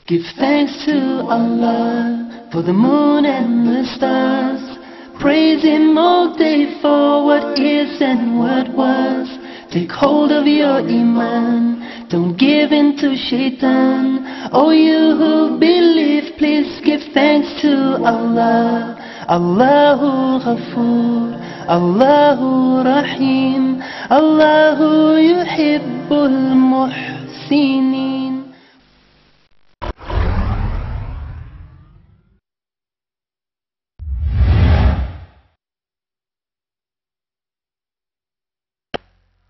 Give thanks to Allah for the moon and the stars. Praise Him all day for what is and what was. Take hold of your Iman, don't give in to Shaitan. Oh, you who believe, please give thanks to Allah. Allahu Ghafoor, Allahu Rahim, Allahu Yuhibbul Muhsinin.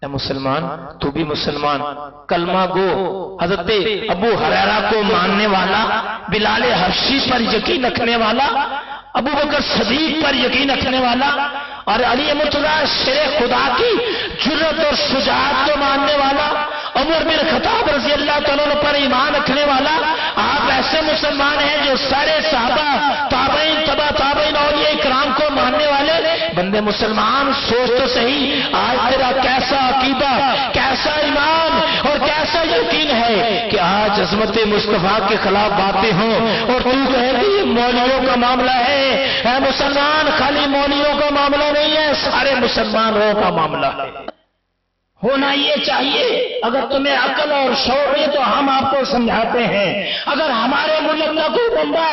اے مسلمان، تو بھی مسلمان، کلمہ گو، حضرت ابو ہریرہ کو ماننے والا، بلال حبشی پر یقین رکھنے والا، ابو بکر صدیق پر یقین رکھنے والا، اور علی مرتضیٰ شیر خدا کی جرأت اور شجاعت کو ماننے والا، عمر بن خطاب رضی اللہ تعالیٰ پر ایمان رکھنے والا. آپ ایسے مسلمان ہیں جو سارے صحابہ، تابعین، تبع تابعین، اولیاء کرام کو ماننے والے بندے. مسلمان سوچ تو صحیح، آج تیرا کیسا عقیدہ، کیسا ایمان اور کیسا یقین ہے کہ آج عظمت مصطفیٰ کے خلاف باتیں ہوں اور تو کہے کہ یہ مولویوں کا معاملہ ہے. اے مسلمان، خالی مولویوں کا معاملہ نہیں ہے، سارے مسلمانوں کا معاملہ ہے. ہونا یہ چاہیے. اگر تمہیں عقل اور شعور ہے تو ہم آپ کو سمجھاتے ہیں. اگر ہمارے ملک کا کوئی بندہ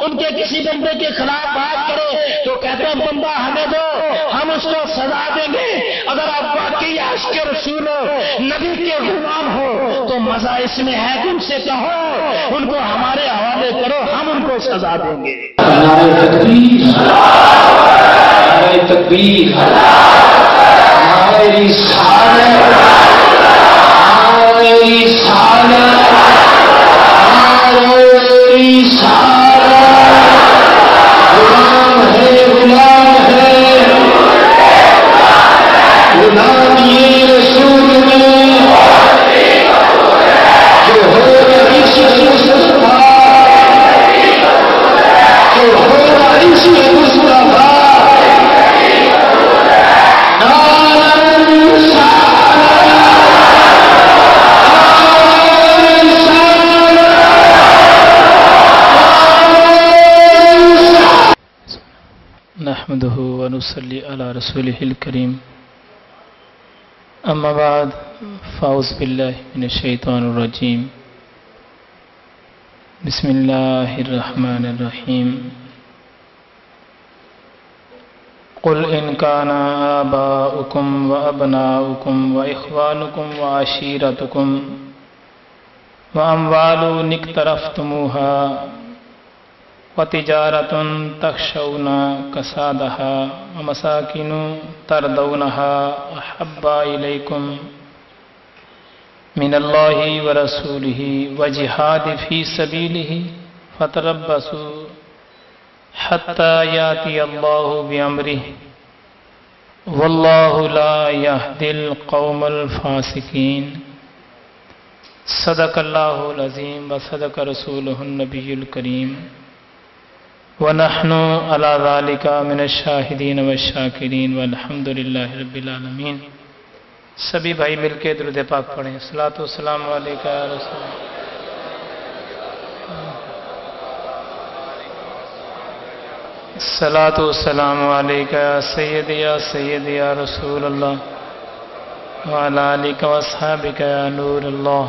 ان کے کسی بندے کے خلاف بات کرے تو کہتے ہیں بندہ ہمیں دو، ہم اس کو سزا دیں گے. اگر آپ واقعی عاشق رسول نبی کے غلام ہو تو مزہ اس میں ہے کہ ان سے کہو ان کو ہمارے حوالے کرو، ہم ان کو سزا دیں گے. نعرہ تکبیر، نعرہ تکبیر، میری سالت، میری سالت، میری سالت. غلام ہے، غلام ہے، غلام یہ رسول میں جو ہو رہی مصطفیٰ، جو ہو رہی مصطفیٰ. نحمده ونصلي على رسوله الكريم. اما بعد فاعوذ بالله من الشيطان الرجيم. بسم الله الرحمن الرحيم. قل إن كان آباؤكم وأبناؤكم وإخوانكم وعشيرتكم وأموال اقترفتموها وتجارة تخشون كسادها ومساكن ترضونها أحب إليكم من الله ورسوله وجهاد في سبيله فتربصوا حتى يأتي الله بأمره والله لا يهدي القوم الفاسقين. صدق الله العظيم وصدق رسوله النبي الكريم ونحن على ذلك من الشاهدين والشاكرين والحمد لله رب العالمين. سبھی بھائی مل کے درود پاک پڑھیں. الصلاۃ والسلام علیک یا رسول اللہ. الصلاۃ والسلام علیک یا سیدی یا رسول اللہ وعلی آلک واصحابک یا نور اللہ.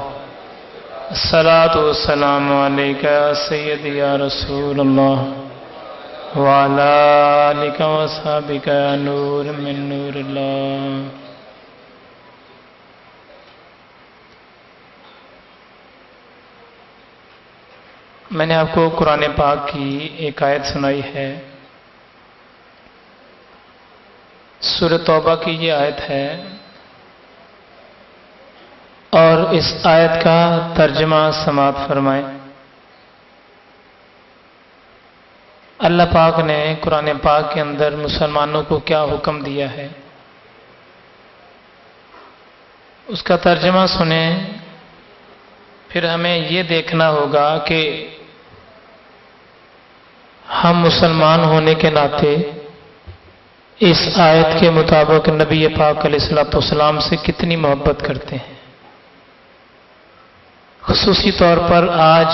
الصلاۃ والسلام علیک یا سیدی یا رسول اللہ وعلی آلک واصحابک یا نور من نور اللہ. میں نے آپ کو قرآن پاک کی ایک آیت سنائی ہے. سورہ توبہ کی یہ آیت ہے اور اس آیت کا ترجمہ سماعت فرمائیں. اللہ پاک نے قرآن پاک کے اندر مسلمانوں کو کیا حکم دیا ہے اس کا ترجمہ سنیں. پھر ہمیں یہ دیکھنا ہوگا کہ ہم مسلمان ہونے کے ناطے اس آیت کے مطابق نبی پاک علیہ السلام سے کتنی محبت کرتے ہیں. خصوصی طور پر آج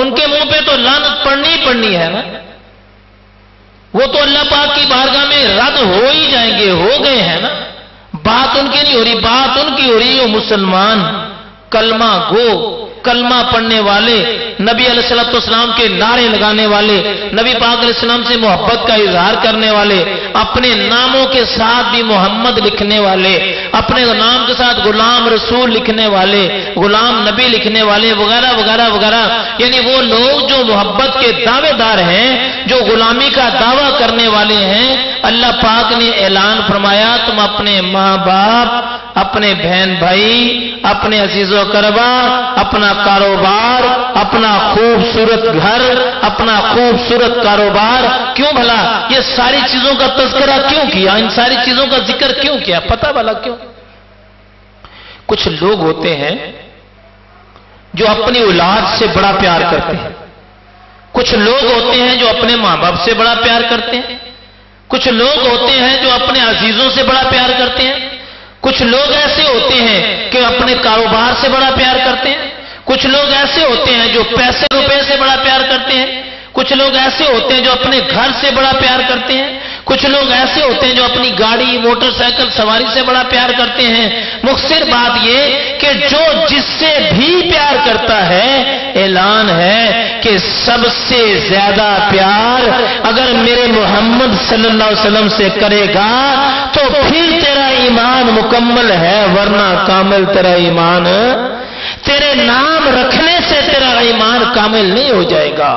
ان کے منہ پہ تو لعنت پڑنی ہی پڑنی ہے نا، وہ تو اللہ پاک کی بارگاہ میں رد ہو ہی جائیں گے، ہو گئے ہیں نا، بات ان کی نہیں ہو رہی، بات ان کی ہو رہی ہے مسلمان، کلمہ گو، کلمہ پڑھنے والے، نبی علیہ الصلوۃ والسلام کے نعرے لگانے والے، نبی پاک علیہ السلام سے محبت کا اظہار کرنے والے، اپنے ناموں کے ساتھ بھی محمد لکھنے والے، اپنے نام کے ساتھ غلام رسول لکھنے والے، غلام نبی لکھنے والے، وغیرہ وغیرہ وغیرہ، یعنی وہ لوگ جو محبت کے دعوے دار ہیں، جو غلامی کا دعویٰ کرنے والے ہیں، اللہ پاک نے اعلان فرمایا تم اپنے ماں باپ، اپنے بہن بھائی، اپنے عزیز و اقربا، اپنا کاروبار، اپنا خوبصورت گھر، اپنا خوبصورت کاروبار، کیوں بھلا یہ ساری چیزوں کا تذکرہ کیوں کیا، ان ساری چیزوں کا ذکر کیوں کیا، پتہ بھلا کیوں؟ کچھ لوگ ہوتے ہیں جو اپنی اولاد سے بڑا پیار کرتے ہیں، کچھ لوگ ہوتے ہیں جو اپنے ماں باپ سے بڑا پیار کرتے ہیں، کچھ لوگ ہوتے ہیں جو اپنے عزیزوں سے بڑا پیار کرتے ہیں، کچھ لوگ ایسے ہوتے ہیں کہ اپنے کاروبار سے بڑا پیار کرتے ہیں، کچھ لوگ ایسے ہوتے ہیں جو پیسے روپے سے بڑا پیار کرتے ہیں، کچھ لوگ ایسے ہوتے ہیں جو اپنے گھر سے بڑا پیار کرتے ہیں، کچھ لوگ ایسے ہوتے ہیں جو اپنی گاڑی موٹر سائیکل سواری سے بڑا پیار کرتے ہیں۔ مختصر بات یہ کہ جو جس سے بھی پیار کرتا ہے، اعلان ہے کہ سب سے زیادہ پیار اگر میرے محمد صلی اللہ علیہ وسلم سے کرے گا تو پھر تیرا ایمان مکمل ہے، ورنہ کامل تیرا ایمان، تیرے نام رکھنے سے تیرا ایمان کامل نہیں ہو جائے گا،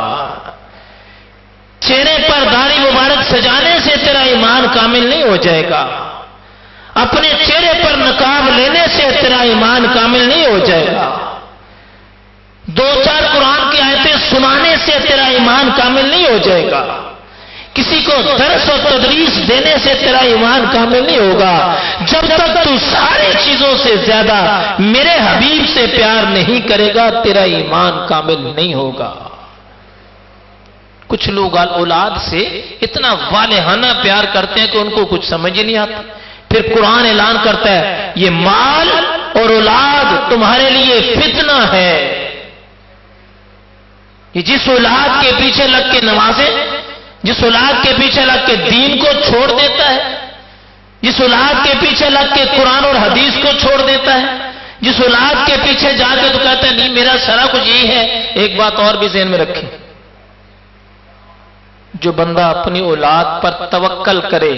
چہرے پر داڑھی مبارک سجانے سے تیرا ایمان کامل نہیں ہو جائے گا، اپنے چہرے پر نقاب لینے سے تیرا ایمان کامل نہیں ہو جائے گا، دو چار قرآن کی آیتیں سنانے سے تیرا ایمان کامل نہیں ہو جائے گا، کسی کو درس و تدریس دینے سے تیرا ایمان کامل نہیں ہوگا، جب تک تو ساری چیزوں سے زیادہ میرے حبیب سے پیار نہیں کرے گا تیرا ایمان کامل نہیں ہوگا۔ کچھ لوگ اولاد سے اتنا والہانہ پیار کرتے ہیں کہ ان کو کچھ سمجھ ہی نہیں آتا، پھر قرآن اعلان کرتا ہے یہ مال اور اولاد تمہارے لیے فتنہ ہے، یہ جس اولاد کے پیچھے لگ کے نمازیں، جس اولاد کے پیچھے لگ کے دین کو چھوڑ دیتا ہے، جس اولاد کے پیچھے لگ کے قرآن اور حدیث کو چھوڑ دیتا ہے، جس اولاد کے پیچھے جا کے تو کہتا ہے نہیں میرا سارا کچھ یہی ہے۔ ایک بات اور بھی ذہن میں رکھیں، جو بندہ اپنی اولاد پر توکل کرے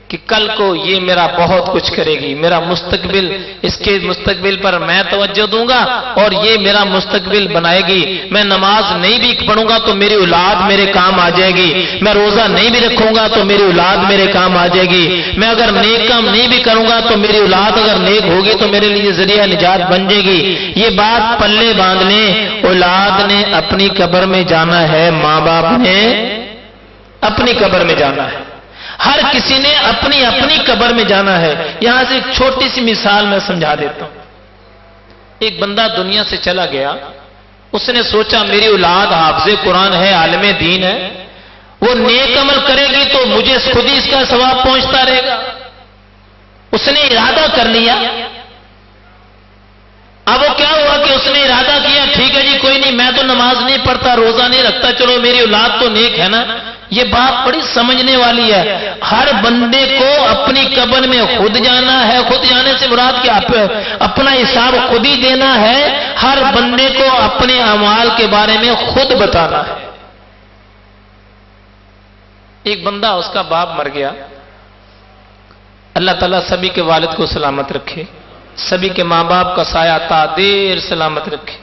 کہ کل کو یہ میرا بہت کچھ کرے گی، میرا مستقبل، اس کے مستقبل پر میں توجہ دوں گا اور یہ میرا مستقبل بنائے گی، میں نماز نہیں بھی پڑھوں گا تو میری اولاد میرے کام آ جائے گی، میں روزہ نہیں بھی رکھوں گا تو میری اولاد میرے کام آ جائے گی، میں اگر نیک کام نہیں بھی کروں گا تو میری اولاد اگر نیک ہوگی تو میرے لیے ذریعہ نجات بن جائے گی، یہ بات پلے باندھ لیں۔ اولاد نے اپنی قبر میں جانا ہے، ماں باپ نے اپنی قبر میں جانا ہے، ہر کسی نے اپنی اپنی قبر میں جانا ہے۔ یہاں سے ایک چھوٹی سی مثال میں سمجھا دیتا ہوں۔ ایک بندہ دنیا سے چلا گیا، اس نے سوچا میری اولاد حافظ قرآن ہے، عالم دین ہے، وہ نیک عمل کرے گی تو مجھے خود ہی اس کا ثواب پہنچتا رہے گا۔ اس نے ارادہ کر لیا۔ اب وہ کیا ہوا کہ اس نے ارادہ کیا ٹھیک ہے جی کوئی نہیں، میں تو نماز نہیں پڑھتا، روزہ نہیں رکھتا، چلو میری اولاد تو نیک ہے نا۔ یہ بات بڑی سمجھنے والی ہے۔ ہر بندے کو اپنی قبر میں خود جانا ہے، خود جانے سے مراد کہ اپنا حساب خود ہی دینا ہے، ہر بندے کو اپنے اعمال کے بارے میں خود بتانا ہے۔ ایک بندہ، اس کا باپ مر گیا، اللہ تعالیٰ سبھی کے والد کو سلامت رکھے، سبھی کے ماں باپ کا سایہ تا دیر سلامت رکھے۔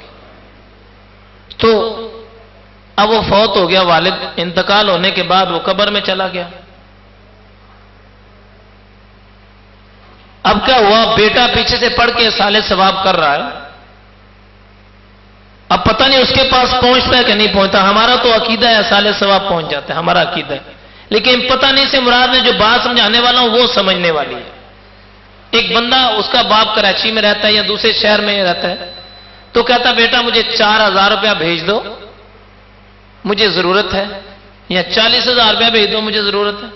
تو اب وہ فوت ہو گیا، والد انتقال ہونے کے بعد وہ قبر میں چلا گیا۔ اب کیا ہوا، بیٹا پیچھے سے پڑھ کے سالے ثواب کر رہا ہے، اب پتہ نہیں اس کے پاس پہنچتا ہے کہ نہیں پہنچتا۔ ہمارا تو عقیدہ ہے سالے ثواب پہنچ جاتا ہے، ہمارا عقیدہ ہے، لیکن پتہ نہیں سے مراد میں جو بات سمجھانے والا ہوں وہ سمجھنے والی ہے۔ ایک بندہ، اس کا باپ کراچی میں رہتا ہے یا دوسرے شہر میں رہتا ہے، تو کہتا بیٹا مجھے 4000 روپیہ بھیج دو، مجھے ضرورت ہے، یا 40,000 روپیہ بھیج دو مجھے ضرورت ہے،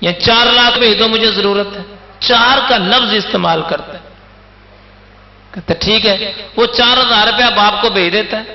یا 4 لاکھ بھیج دو مجھے ضرورت ہے۔ 4 کا لفظ استعمال کرتا ہے۔ کہتا ٹھیک ہے، وہ 4000 روپیہ باپ کو بھیج دیتا ہے۔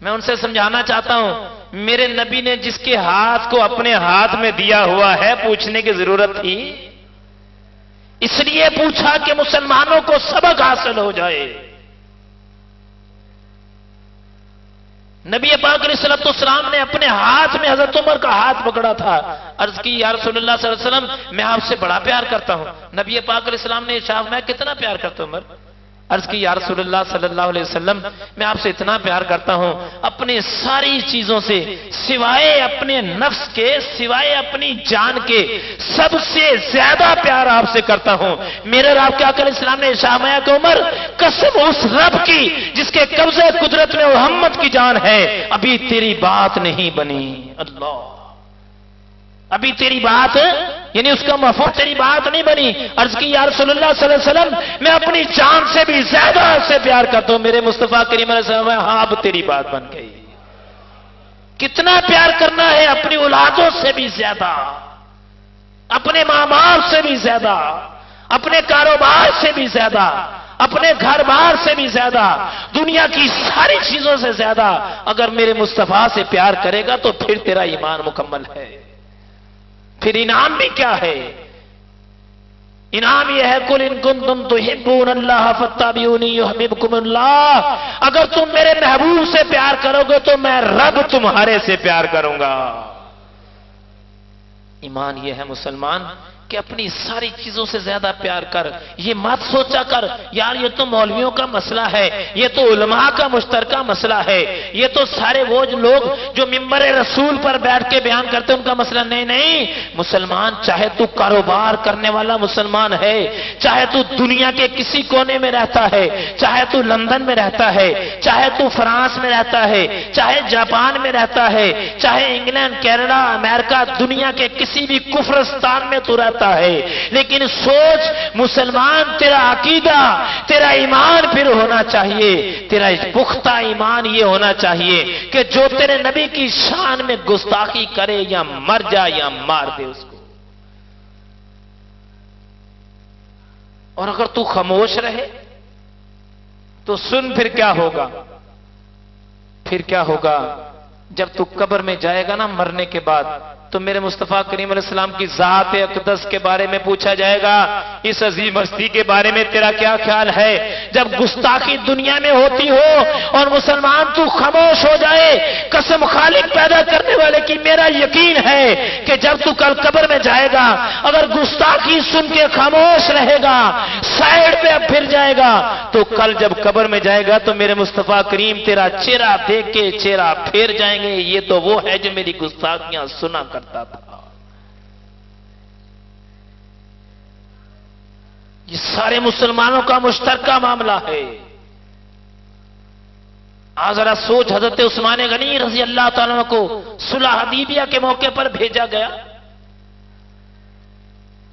میں ان سے سمجھانا چاہتا ہوں، میرے نبی نے جس کے ہاتھ کو اپنے ہاتھ میں دیا ہوا ہے، پوچھنے کی ضرورت تھی؟ اس لیے پوچھا کہ مسلمانوں کو سبق حاصل ہو جائے۔ نبی پاک علیہ الصلوۃ والسلام نے اپنے ہاتھ میں حضرت عمر کا ہاتھ پکڑا تھا، عرض کی یا رسول اللہ صلی اللہ علیہ وسلم میں آپ سے بڑا پیار کرتا ہوں۔ نبی پاک علیہ السلام نے ارشاد میں کتنا پیار کرتا ہوں عمر؟ عرض کی یا رسول اللہ صلی اللہ علیہ وسلم میں آپ سے اتنا پیار کرتا ہوں اپنے ساری چیزوں سے، سوائے اپنے نفس کے، سوائے اپنی جان کے، سب سے زیادہ پیار آپ سے کرتا ہوں۔ میرے رب کے آقا علیہ السلام نے ارشاد فرمایا کہ عمر قسم اس رب کی جس کے قبضے قدرت میں محمد کی جان ہے، ابھی تیری بات نہیں بنی۔ اللہ، ابھی تیری بات یعنی اس کا مفہوم تیری بات نہیں بنی۔ عرض کی یا رسول اللہ صلی اللہ علیہ وسلم میں اپنی جان سے بھی زیادہ سے پیار کرتا ہوں۔ میرے مصطفیٰ کریم علیہ السلام ہاں اب تیری بات بن گئی۔ کتنا پیار کرنا ہے؟ اپنی اولادوں سے بھی زیادہ، اپنے ماں باپ سے بھی زیادہ، اپنے کاروبار سے بھی زیادہ، اپنے گھر بار سے بھی زیادہ، دنیا کی ساری چیزوں سے زیادہ اگر میرے مصطفیٰ سے پیار کرے گا تو پھر تیرا ایمان مکمل ہے۔ پھر انعام بھی کیا ہے؟ انعام یہ ہے قل ان کنتم تحبون اللہ فاتبعونی یحببکم اللہ، اگر تم میرے محبوب سے پیار کرو گے تو میں رب تمہارے سے پیار کروں گا۔ ایمان یہ ہے مسلمان کہ اپنی ساری چیزوں سے زیادہ پیار کر، یہ مت سوچا کر یار یہ تو مولویوں کا مسئلہ ہے، یہ تو علماء کا مشترکہ مسئلہ ہے، یہ تو سارے وہ لوگ جو ممبر رسول پر بیٹھ کے بیان کرتے ہیں ان کا مسئلہ۔ نہیں نہیں، مسلمان چاہے تو کاروبار کرنے والا مسلمان ہے، چاہے تو دنیا کے کسی کونے میں رہتا ہے، چاہے تو لندن میں رہتا ہے، چاہے تو فرانس میں رہتا ہے، چاہے جاپان میں رہتا ہے، چاہے انگلینڈ، کینیڈا، امریکہ، دنیا کے کسی بھی کفرستان میں تو رہتا ہے، لیکن سوچ مسلمان تیرا عقیدہ، تیرا ایمان پھر ہونا چاہیے، تیرا پختہ ایمان یہ ہونا چاہیے کہ جو تیرے نبی کی شان میں گستاخی کرے یا مر جائے یا مار دے اس کو۔ اور اگر تو خاموش رہے تو سن پھر کیا ہوگا؟ پھر کیا ہوگا جب تو قبر میں جائے گا نا مرنے کے بعد، تو میرے مصطفیٰ کریم علیہ السلام کی ذات اقدس کے بارے میں پوچھا جائے گا، اس عظیم ہستی کے بارے میں تیرا کیا خیال ہے؟ جب گستاخی دنیا میں ہوتی ہو اور مسلمان تو خاموش ہو جائے، قسم خالق پیدا کرنے والے کی میرا یقین ہے کہ جب تو کل قبر میں جائے گا اگر گستاخی سن کے خاموش رہے گا، سائیڈ پہ اب پھر جائے گا، تو کل جب قبر میں جائے گا تو میرے مصطفیٰ کریم تیرا چہرہ دیکھ کے چہرہ پھیر جائیں گے، یہ تو وہ ہے جو میری گستاخیاں سنا کرتا تھا۔ یہ سارے مسلمانوں کا مشترکہ معاملہ ہے۔ آج ذرا سوچ، حضرت عثمان غنی رضی اللہ تعالیٰ کو صلح حدیبیہ کے موقع پر بھیجا گیا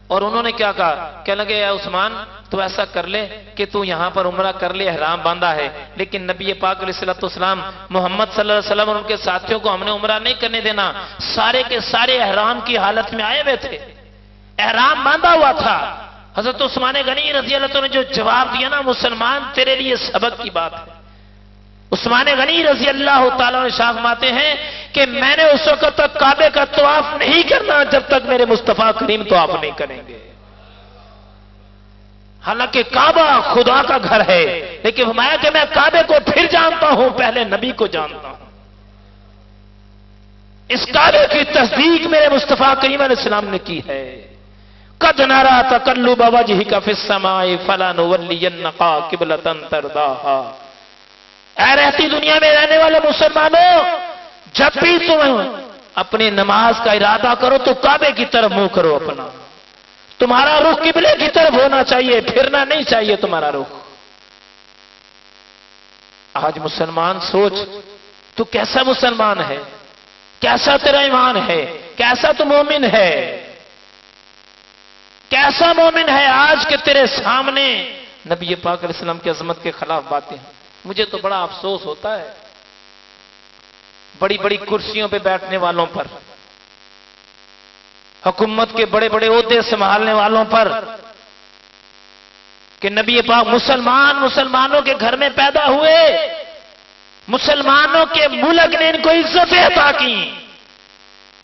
اور انہوں نے کیا کہا؟ کہنے لگے اے عثمان تو ایسا کر لے کہ تو یہاں پر عمرہ کر لے، احرام باندھا ہے، لیکن نبی پاک علیہ الصلوۃ والسلام محمد صلی اللہ علیہ وسلم اور ان کے ساتھیوں کو ہم نے عمرہ نہیں کرنے دینا۔ سارے کے سارے احرام کی حالت میں آئے ہوئے تھے، احرام باندھا ہوا تھا۔ حضرت عثمان غنی رضی اللہ عنہ نے جو جواب دیا نا، مسلمان تیرے لیے سبق کی بات ہے۔ عثمان غنی رضی اللہ تعالیٰ عنہ ارشاد فرماتے ہیں کہ میں نے اس وقت تک کعبے کا طواف نہیں کرنا جب تک میرے مصطفیٰ کریم طواف نہیں کریں گے۔ حالانکہ کعبہ خدا کا گھر ہے، لیکن فرمایا کہ میں کعبے کو پھر جانتا ہوں، پہلے نبی کو جانتا ہوں۔ اس کعبے کی تصدیق میرے مصطفیٰ کریم علیہ السلام نے کی ہے۔ قد نرى تقلب وجهك في السماء فلنولينك قبلة ترضاها۔ اے رہتی دنیا میں رہنے والے مسلمانوں، جب بھی تم اپنی نماز کا ارادہ کرو تو کعبے کی طرف منہ کرو اپنا، تمہارا رخ قبلے کی طرف ہونا چاہیے، پھرنا نہیں چاہیے تمہارا رخ۔ آج مسلمان سوچ تو کیسا مسلمان ہے، کیسا تیرا ایمان ہے، کیسا تو مومن ہے، کیسا مومن ہے آج کہ تیرے سامنے نبی پاک علیہ السلام کی عظمت کے خلاف باتیں ہیں۔ مجھے تو بڑا افسوس ہوتا ہے بڑی بڑی کرسیوں پہ بیٹھنے والوں پر، حکومت کے بڑے بڑے عہدے سنبھالنے والوں پر کہ نبی پاک مسلمانوں کے گھر میں پیدا ہوئے، مسلمانوں کے ملک نے ان کو عزتیں عطا کی،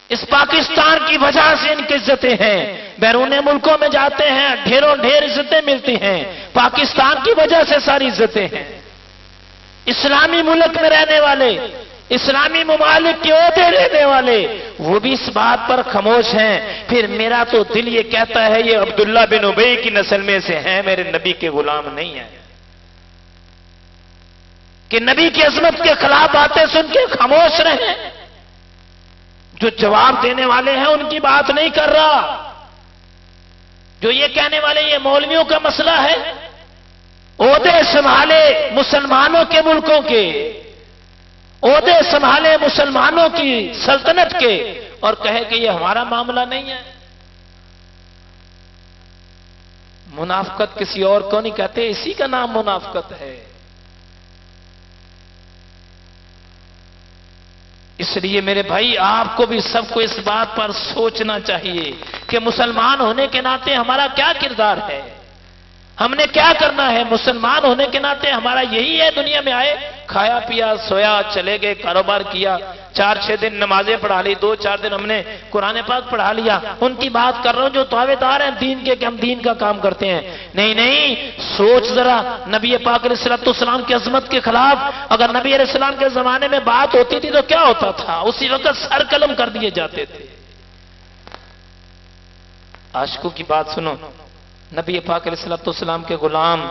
اس پاکستان کی وجہ سے ان کی عزتیں ہیں۔ بیرون ملکوں میں جاتے ہیں ڈھیروں ڈھیر عزتیں ملتی ہیں، پاکستان کی وجہ سے ساری عزتیں ہیں۔ اسلامی ملک میں رہنے والے، اسلامی ممالک کے عہدے لینے والے، وہ بھی اس بات پر خاموش ہیں۔ پھر میرا تو دل یہ کہتا ہے یہ عبداللہ بن ابی کی نسل میں سے ہیں، میرے نبی کے غلام نہیں ہیں، کہ نبی کی عظمت کے خلاف باتیں سن کے خاموش رہیں۔ جو جواب دینے والے ہیں ان کی بات نہیں کر رہا، جو یہ کہنے والے یہ مولویوں کا مسئلہ ہے، عہدے سنبھالے مسلمانوں کے ملکوں کے، عہدے سنبھالے مسلمانوں کی سلطنت کے، اور کہے کہ یہ ہمارا معاملہ نہیں ہے۔ منافقت کسی اور کو نہیں کہتے، اسی کا نام منافقت ہے۔ اس لیے میرے بھائی آپ کو بھی سب کو اس بات پر سوچنا چاہیے کہ مسلمان ہونے کے ناطے ہمارا کیا کردار ہے، ہم نے کیا کرنا ہے۔ مسلمان ہونے کے ناطے ہمارا یہی ہے دنیا میں آئے، کھایا پیا سویا چلے گئے، کاروبار کیا، 4-6 دن نمازیں پڑھا لی، 2-4 دن ہم نے قرآن پاک پڑھا لیا۔ ان کی بات کر رہا ہوں جو دعوے دار ہیں دین کے کہ ہم دین کا کام کرتے ہیں۔ نہیں نہیں، سوچ ذرا، نبی پاک علیہ السلام کی عظمت کے خلاف اگر نبی علیہ السلام کے زمانے میں بات ہوتی تھی تو کیا ہوتا تھا؟ اسی وقت سر قلم کر دیے جاتے تھے۔ عاشقوں کی بات سنو، نبی پاک علیہ السلام کے غلام،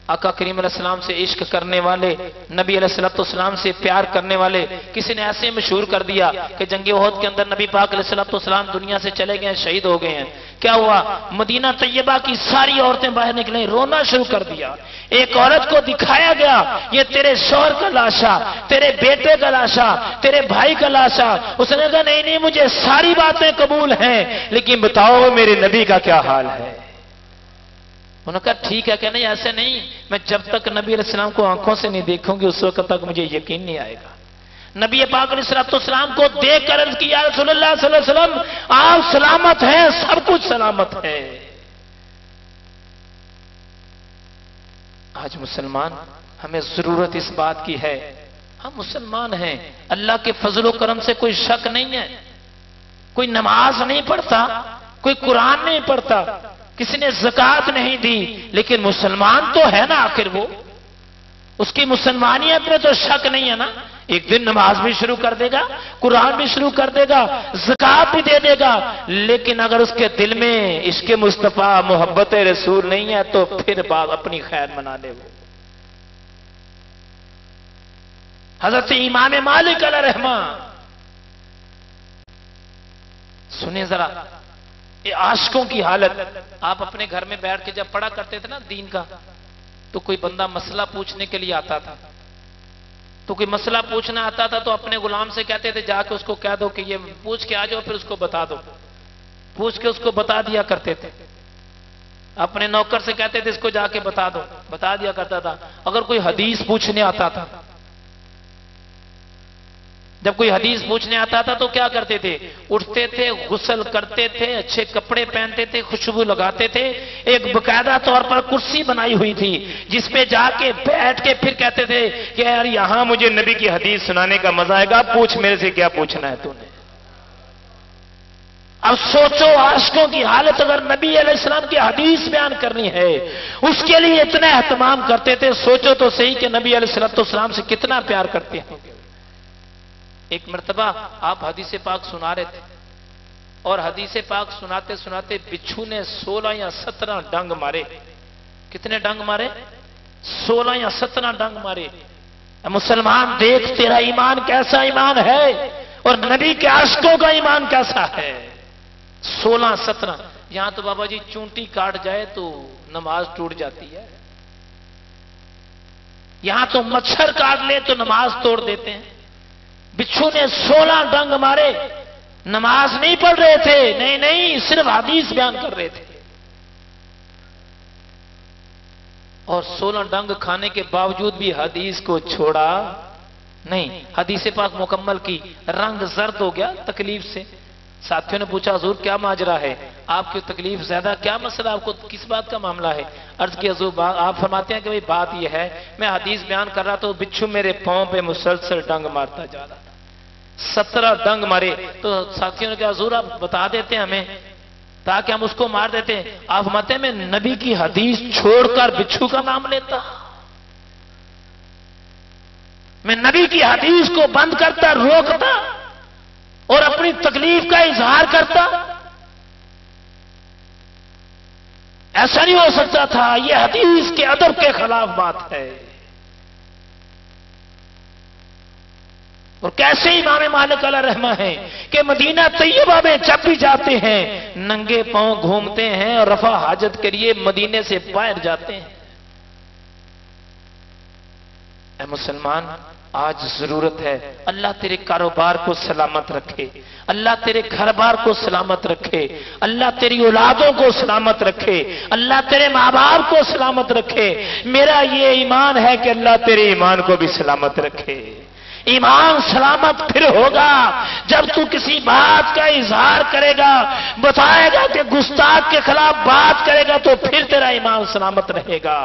آقا کریم علیہ السلام سے عشق کرنے والے، نبی علیہ السلام سے پیار کرنے والے، کسی نے ایسے مشہور کر دیا کہ جنگ احد کے اندر نبی پاک علیہ السلام دنیا سے چلے گئے ہیں، شہید ہو گئے ہیں۔ کیا ہوا؟ مدینہ طیبہ کی ساری عورتیں باہر نکلیں، رونا شروع کر دیا۔ ایک عورت کو دکھایا گیا یہ تیرے شوہر کا لاشا، تیرے بیٹے کا لاشا، تیرے بھائی کا لاشا۔ اس نے کہا نہیں نہیں، مجھے ساری باتیں قبول ہیں، لیکن بتاؤ میرے نبی کا کیا حال ہے۔ انہوں نے کہا ٹھیک ہے کہ نہیں، ایسے نہیں، میں جب تک نبی علیہ السلام کو آنکھوں سے نہیں دیکھوں گی اس وقت تک مجھے یقین نہیں آئے گا۔ نبی پاک علیہ السلام کو دیکھ کر عرض کی یا رسول اللہ صلی اللہ علیہ وسلم آپ سلامت ہیں، سب کچھ سلامت ہے۔ آج مسلمان ہمیں ضرورت اس بات کی ہے، ہم مسلمان ہیں، اللہ کے فضل و کرم سے کوئی شک نہیں ہے، کوئی نماز نہیں پڑھتا، کوئی قرآن نہیں پڑھتا، کسی نے زکوٰۃ نہیں دی، لیکن مسلمان تو ہے نا آخر وہ، اس کی مسلمانیت میں تو شک نہیں ہے نا۔ ایک دن نماز بھی شروع کر دے گا، قرآن بھی شروع کر دے گا، زکوٰۃ بھی دے دے گا، لیکن اگر اس کے دل میں عشق مصطفیٰ محبت رسول نہیں ہے تو پھر بات اپنی خیر منا لے وہ۔ حضرت امام مالک علیہ رحمہ، سنیں ذرا یہ عاشقوں کی حالت۔ آپ اپنے گھر میں بیٹھ کے جب پڑھا کرتے تھے نا دین کا، تو کوئی بندہ مسئلہ پوچھنے کے لیے آتا تھا، تو کوئی مسئلہ پوچھنا آتا تھا تو اپنے غلام سے کہتے تھے جا کے اس کو کہہ دو کہ یہ پوچھ کے آ جاؤ، پھر اس کو بتا دو، پوچھ کے اس کو بتا دیا کرتے تھے۔ اپنے نوکر سے کہتے تھے اس کو جا کے بتا دو، بتا دیا کرتا تھا۔ اگر کوئی حدیث پوچھنے آتا تھا، جب کوئی حدیث پوچھنے آتا تھا تو کیا کرتے تھے؟ اٹھتے تھے، غسل کرتے تھے، اچھے کپڑے پہنتے تھے، خوشبو لگاتے تھے، ایک باقاعدہ طور پر کرسی بنائی ہوئی تھی جس پہ جا کے بیٹھ کے پھر کہتے تھے کہ یار یہاں مجھے نبی کی حدیث سنانے کا مزہ آئے گا، پوچھ میرے سے کیا پوچھنا ہے تو نے۔ اب سوچو عاشقوں کی حالت، اگر نبی علیہ السلام کی حدیث بیان کرنی ہے اس کے لیے اتنا اہتمام کرتے تھے، سوچو تو صحیح کہ نبی علیہ السلام سے کتنا پیار کرتے ہیں۔ ایک مرتبہ آپ حدیث پاک سنا رہے تھے اور حدیث پاک سناتے سناتے بچھو نے 16 یا 17 ڈنگ مارے۔ کتنے ڈنگ مارے؟ 16 یا 17 ڈنگ مارے۔ مسلمان دیکھ تیرا ایمان کیسا ایمان ہے اور نبی کے عاشقوں کا ایمان کیسا ہے۔ 16-17، یہاں تو بابا جی چونٹی کاٹ جائے تو نماز ٹوٹ جاتی ہے، یہاں تو مچھر کاٹ لے تو نماز توڑ دیتے ہیں۔ بچھو نے 16 ڈنگ مارے، نماز نہیں پڑھ رہے تھے، نہیں نہیں، صرف حدیث بیان کر رہے تھے، اور 16 ڈنگ کھانے کے باوجود بھی حدیث کو چھوڑا نہیں۔ حدیث پاک مکمل کی، رنگ زرد ہو گیا تکلیف سے، ساتھیوں نے پوچھا حضور کیا ماجرا ہے، آپ کی تکلیف زیادہ، کیا مسئلہ، آپ کو کس بات کا معاملہ ہے؟ عرض کی حضور آپ فرماتے ہیں کہ بھئی بات یہ ہے، میں حدیث بیان کر رہا تو بچھو میرے پاؤں پہ مسلسل ڈنگ مارتا جا رہا تھا، 17 ڈنگ مارے۔ تو ساتھیوں نے کہا حضور آپ بتا دیتے ہمیں تاکہ ہم اس کو مار دیتے ہیں۔ آپ فرماتے ہیں میں نبی کی حدیث چھوڑ کر بچھو کا نام لیتا، میں نبی کی حدیث کو بند کرتا، روکتا اور اپنی تکلیف کا اظہار کرتا؟ ایسا نہیں ہو سکتا تھا، یہ حدیث کے ادب کے خلاف بات ہے۔ اور کیسے امام مالک علیہ رحمہ ہیں کہ مدینہ طیبہ میں جب بھی جاتے ہیں ننگے پاؤں گھومتے ہیں اور رفع حاجت کے لیے مدینے سے باہر جاتے ہیں۔ اے مسلمان، آج ضرورت ہے اللہ تیرے کاروبار کو سلامت رکھے، اللہ تیرے گھر بار کو سلامت رکھے، اللہ تیری اولادوں کو سلامت رکھے، اللہ تیرے ماں باپ کو سلامت رکھے۔ میرا یہ ایمان ہے کہ اللہ تیرے ایمان کو بھی سلامت رکھے۔ ایمان سلامت پھر ہوگا جب تو کسی بات کا اظہار کرے گا، بتائے گا کہ گستاخ کے خلاف بات کرے گا، تو پھر تیرا ایمان سلامت رہے گا۔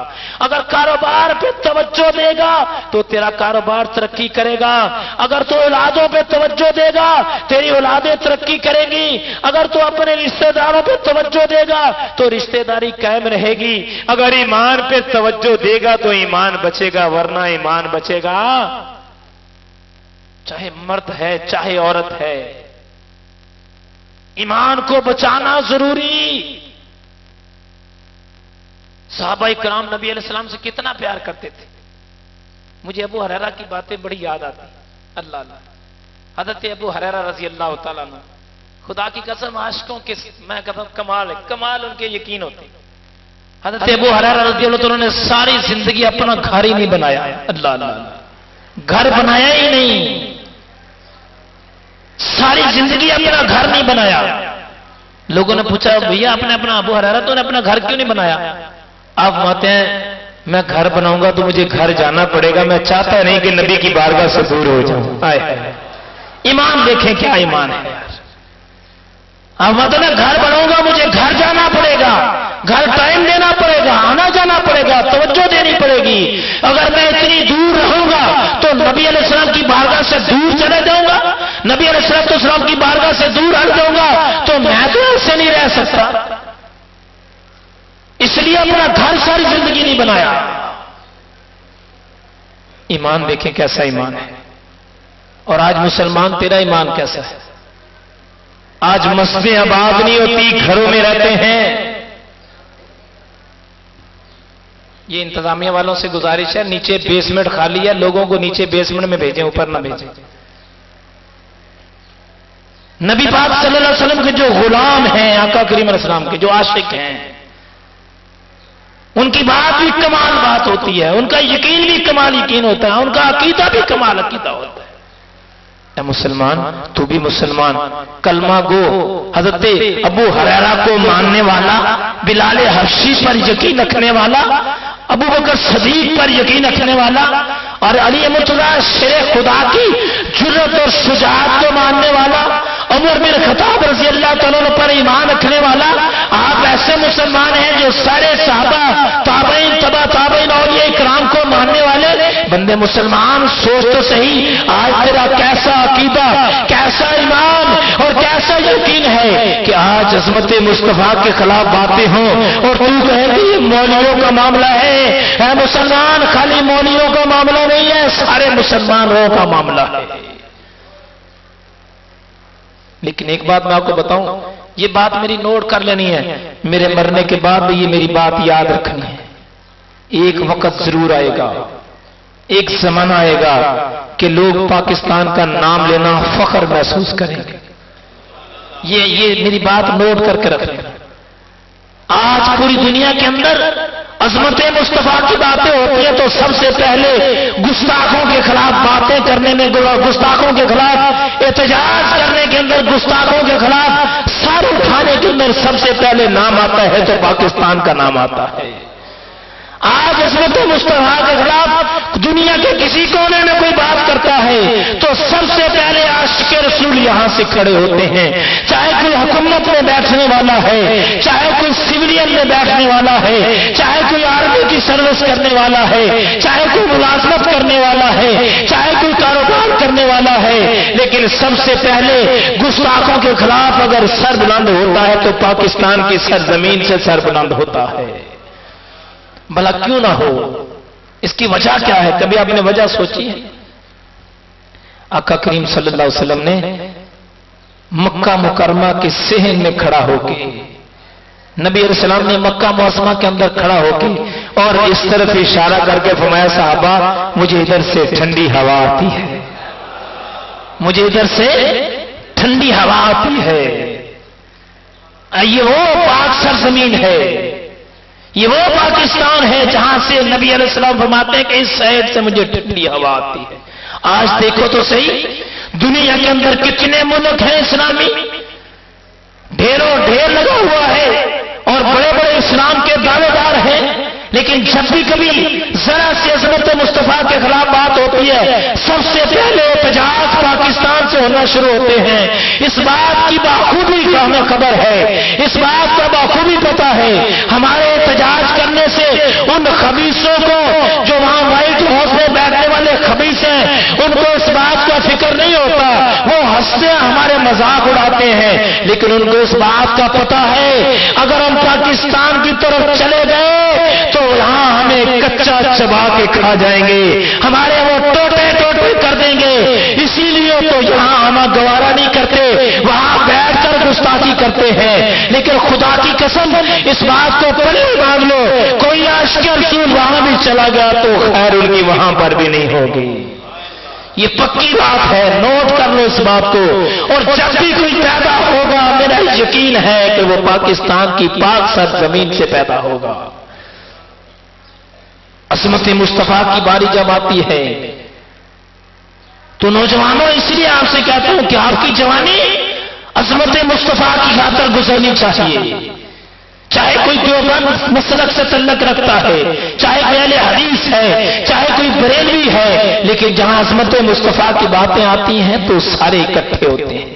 اگر کاروبار پہ توجہ دے گا تو تیرا کاروبار ترقی کرے گا، اگر تو اولادوں پہ توجہ دے گا تیری اولادیں ترقی کریں گی، اگر تو اپنے رشتہ داروں پہ توجہ دے گا تو رشتہ داری قائم رہے گی، اگر ایمان پہ توجہ دے گا تو ایمان بچے گا، ورنہ ایمان بچے گا چاہے مرد ہے چاہے عورت ہے۔ ایمان کو بچانا ضروری۔ صحابہ کرام نبی علیہ السلام سے کتنا پیار کرتے تھے۔ مجھے ابو ہریرہ کی باتیں بڑی یاد آتی، اللہ اللہ، حضرت ابو ہریرہ رضی اللہ تعالیٰ عنہ، خدا کی قسم عاشقوں کے میں کہتا ہوں کمال ہے، کمال ان کے یقین ہوتے۔ حضرت ابو ہریرہ رضی اللہ تعالیٰ نے ساری زندگی اپنا گھر ہی نہیں بنایا، اللہ اللہ، گھر بنایا ہی نہیں، ساری زندگی اپنا گھر نہیں بنایا۔ لوگوں نے پوچھا بھیا آپ نے اپنا ابو ہریرہ تو نے اپنا گھر کیوں نہیں بنایا؟ آپ فرماتے ہیں میں گھر بناؤں گا تو مجھے گھر جانا پڑے گا، میں چاہتا نہیں کہ نبی کی بارگاہ سے دور ہو جاؤں۔ ایمان دیکھیں کیا ایمان ہے یار۔ آپ فرماتے ہیں میں گھر بناؤں گا مجھے گھر جانا پڑے گا، گھر ٹائم دینا پڑے گا، آنا جانا پڑے گا، توجہ دینی پڑے گی۔ اگر میں اتنی دور رہوں گا تو نبی علیہ السلام کی بارگاہ سے دور چلے جاؤں گا، نبی علیہ السلام کی بارگاہ سے دور ہٹ جاؤں گا تو میں تو ایسے نہیں رہ سکتا، اس لیے اپنا گھر ساری زندگی نہیں بنایا۔ ایمان دیکھیں کیسا ایمان ہے۔ اور آج مسلمان تیرا ایمان کیسا ہے؟ آج مسجدیں آباد نہیں ہوتی، گھروں میں رہتے ہیں۔ یہ انتظامیہ والوں سے گزارش ہے نیچے بیسمنٹ خالی ہے، لوگوں کو نیچے بیسمنٹ میں بھیجیں، اوپر نہ بھیجیں۔ نبی پاک صلی اللہ علیہ وسلم کے جو غلام ہیں، آقا کریم علیہ السلام کے جو عاشق ہیں، ان کی بات بھی کمال بات ہوتی ہے، ان کا یقین بھی کمال یقین ہوتا ہے، ان کا عقیدہ بھی کمال عقیدہ ہوتا ہے۔ اے مسلمان، تو بھی مسلمان، کلمہ گو، حضرت ابو ہریرہ کو ماننے والا، بلال حبشی پر یقین رکھنے والا، ابو بکر صدیق پر یقین رکھنے والا، اور علی مرتضیٰ شیر خدا کی جرأت اور شجاعت کو ماننے والا، عمر بن خطاب رضی اللہ تعالیٰ پر ایمان رکھنے والا، آپ ایسے مسلمان ہیں جو سارے صحابہ، تابعین، تبع تابعین، اولیاء کرام کو ماننے والے بندے مسلمان۔ سوچ تو صحیح آج تیرا کیسا عقیدہ، کیسا ایمان اور کیسا یقین ہے کہ آج عظمت مصطفیٰ کے خلاف باتیں ہوں اور تو کہے کہ یہ مولویوں کا معاملہ ہے۔ اے مسلمان، خالی مولویوں کا معاملہ نہیں ہے، سارے مسلمانوں کا معاملہ ہے۔ لیکن ایک بات میں آپ کو بتاؤں، یہ بات میری نوٹ کر لینی ہے، میرے مرنے کے بعد یہ میری بات یاد رکھنی ہے۔ ایک وقت ضرور آئے گا، ایک زمانہ آئے گا کہ لوگ پاکستان کا نام لینا فخر محسوس کریں گے۔ یہ میری بات نوٹ کر کے رکھیں۔ آج پوری دنیا کے اندر عظمت مصطفیٰ کی باتیں ہوتی ہیں تو سب سے پہلے گستاخوں کے خلاف باتیں کرنے میں، گستاخوں کے خلاف احتجاج کرنے کے اندر، گستاخوں کے خلاف سر اٹھانے کے اندر سب سے پہلے نام آتا ہے تو پاکستان کا نام آتا ہے۔ آج عظمت مصطفیٰ کے خلاف دنیا کے کسی کونے میں کوئی بات کرتا ہے تو سب سے پہلے عاشق رسول یہاں سے کھڑے ہوتے ہیں، چاہے کوئی حکومت میں بیٹھنے والا ہے، چاہے کوئی سویلین میں بیٹھنے والا ہے، چاہے کوئی آرمی کی سروس کرنے والا ہے، چاہے کوئی ملازمت کرنے والا ہے، چاہے کوئی کاروبار کرنے والا ہے، لیکن سب سے پہلے گستاخوں کے خلاف اگر سر بلند ہوتا ہے تو پاکستان کی سرزمین سے سر بلند ہوتا ہے۔ بھلا کیوں نہ ہو؟ اس کی وجہ کیا ہے؟ کبھی آپ نے وجہ سوچی ہے؟ آقا کریم صلی اللہ علیہ وسلم نے مکہ مکرمہ کے صحن میں کھڑا ہو کے، نبی علیہ السلام نے مکہ معظمہ کے اندر کھڑا ہو کے اور اس طرف اشارہ کر کے فرمایا صحابہ مجھے ادھر سے ٹھنڈی ہوا آتی ہے، مجھے ادھر سے ٹھنڈی ہوا آتی ہے۔ یہ وہ پاک سرزمین ہے، یہ وہ پاکستان ہے جہاں سے نبی علیہ السلام فرماتے ہیں کہ اس شہر سے مجھے ٹھنڈی ہوا آتی ہے۔ آج دیکھو تو صحیح، دنیا کے اندر کتنے ملک ہیں اسلامی، ڈھیروں ڈھیر لگا ہوا ہے اور بڑے بڑے اسلام کے دعوے دار ہیں، لیکن جب بھی کبھی ذرا سی عظمت مصطفیٰ کے خلاف بات ہوتی ہے سب سے پہلے احتجاج پاکستان سے ہونا شروع ہوتے ہیں۔ اس بات کی بخوبی کا ہمیں خبر ہے، اس بات کا بخوبی پتا ہے، ہمارے احتجاج کرنے سے ان خبیثوں کو جو وہاں وائٹ ہاؤس میں بیٹھنے والے خبیث ہیں ان کو اس بات کا فکر نہیں ہوتا، وہ ہنستے ہمارے مذاق اڑاتے ہیں، لیکن ان کو اس بات کا پتا ہے اگر ہم پاکستان کی طرف چلے گئے تو یہاں ہمیں کچا چبا کے کھا جائیں گے، ہمارے وہ ٹوٹے ٹوٹے کر دیں گے، اسی لیے تو یہاں ہم گوارا نہیں کرتے، وہاں بیٹھ کر گستاخی کرتے ہیں۔ لیکن خدا کی قسم اس بات کو پلے باندھ لو، کوئی عاشق رسول وہاں بھی چلا گیا تو خیر ان کی وہاں پر بھی نہیں ہوگی، یہ پکی بات ہے، نوٹ کر لو اس بات کو۔ اور جب بھی کوئی پیدا ہوگا میرا یقین ہے کہ وہ پاکستان کی پاک سرزمین سے پیدا ہوگا۔ عظمت مصطفیٰ کی باری جب آتی ہے تو نوجوانوں اس لیے آپ سے کہتا ہوں کہ آپ کی جوانی عظمت مصطفیٰ کی خاطر گزرنی چاہیے، چاہے کوئی دیوبند مسلک سے تعلق رکھتا ہے، چاہے کوئی اہل حدیث ہے، چاہے کوئی بریلوی ہے، لیکن جہاں عظمت مصطفیٰ کی باتیں آتی ہیں تو سارے اکٹھے ہوتے ہیں،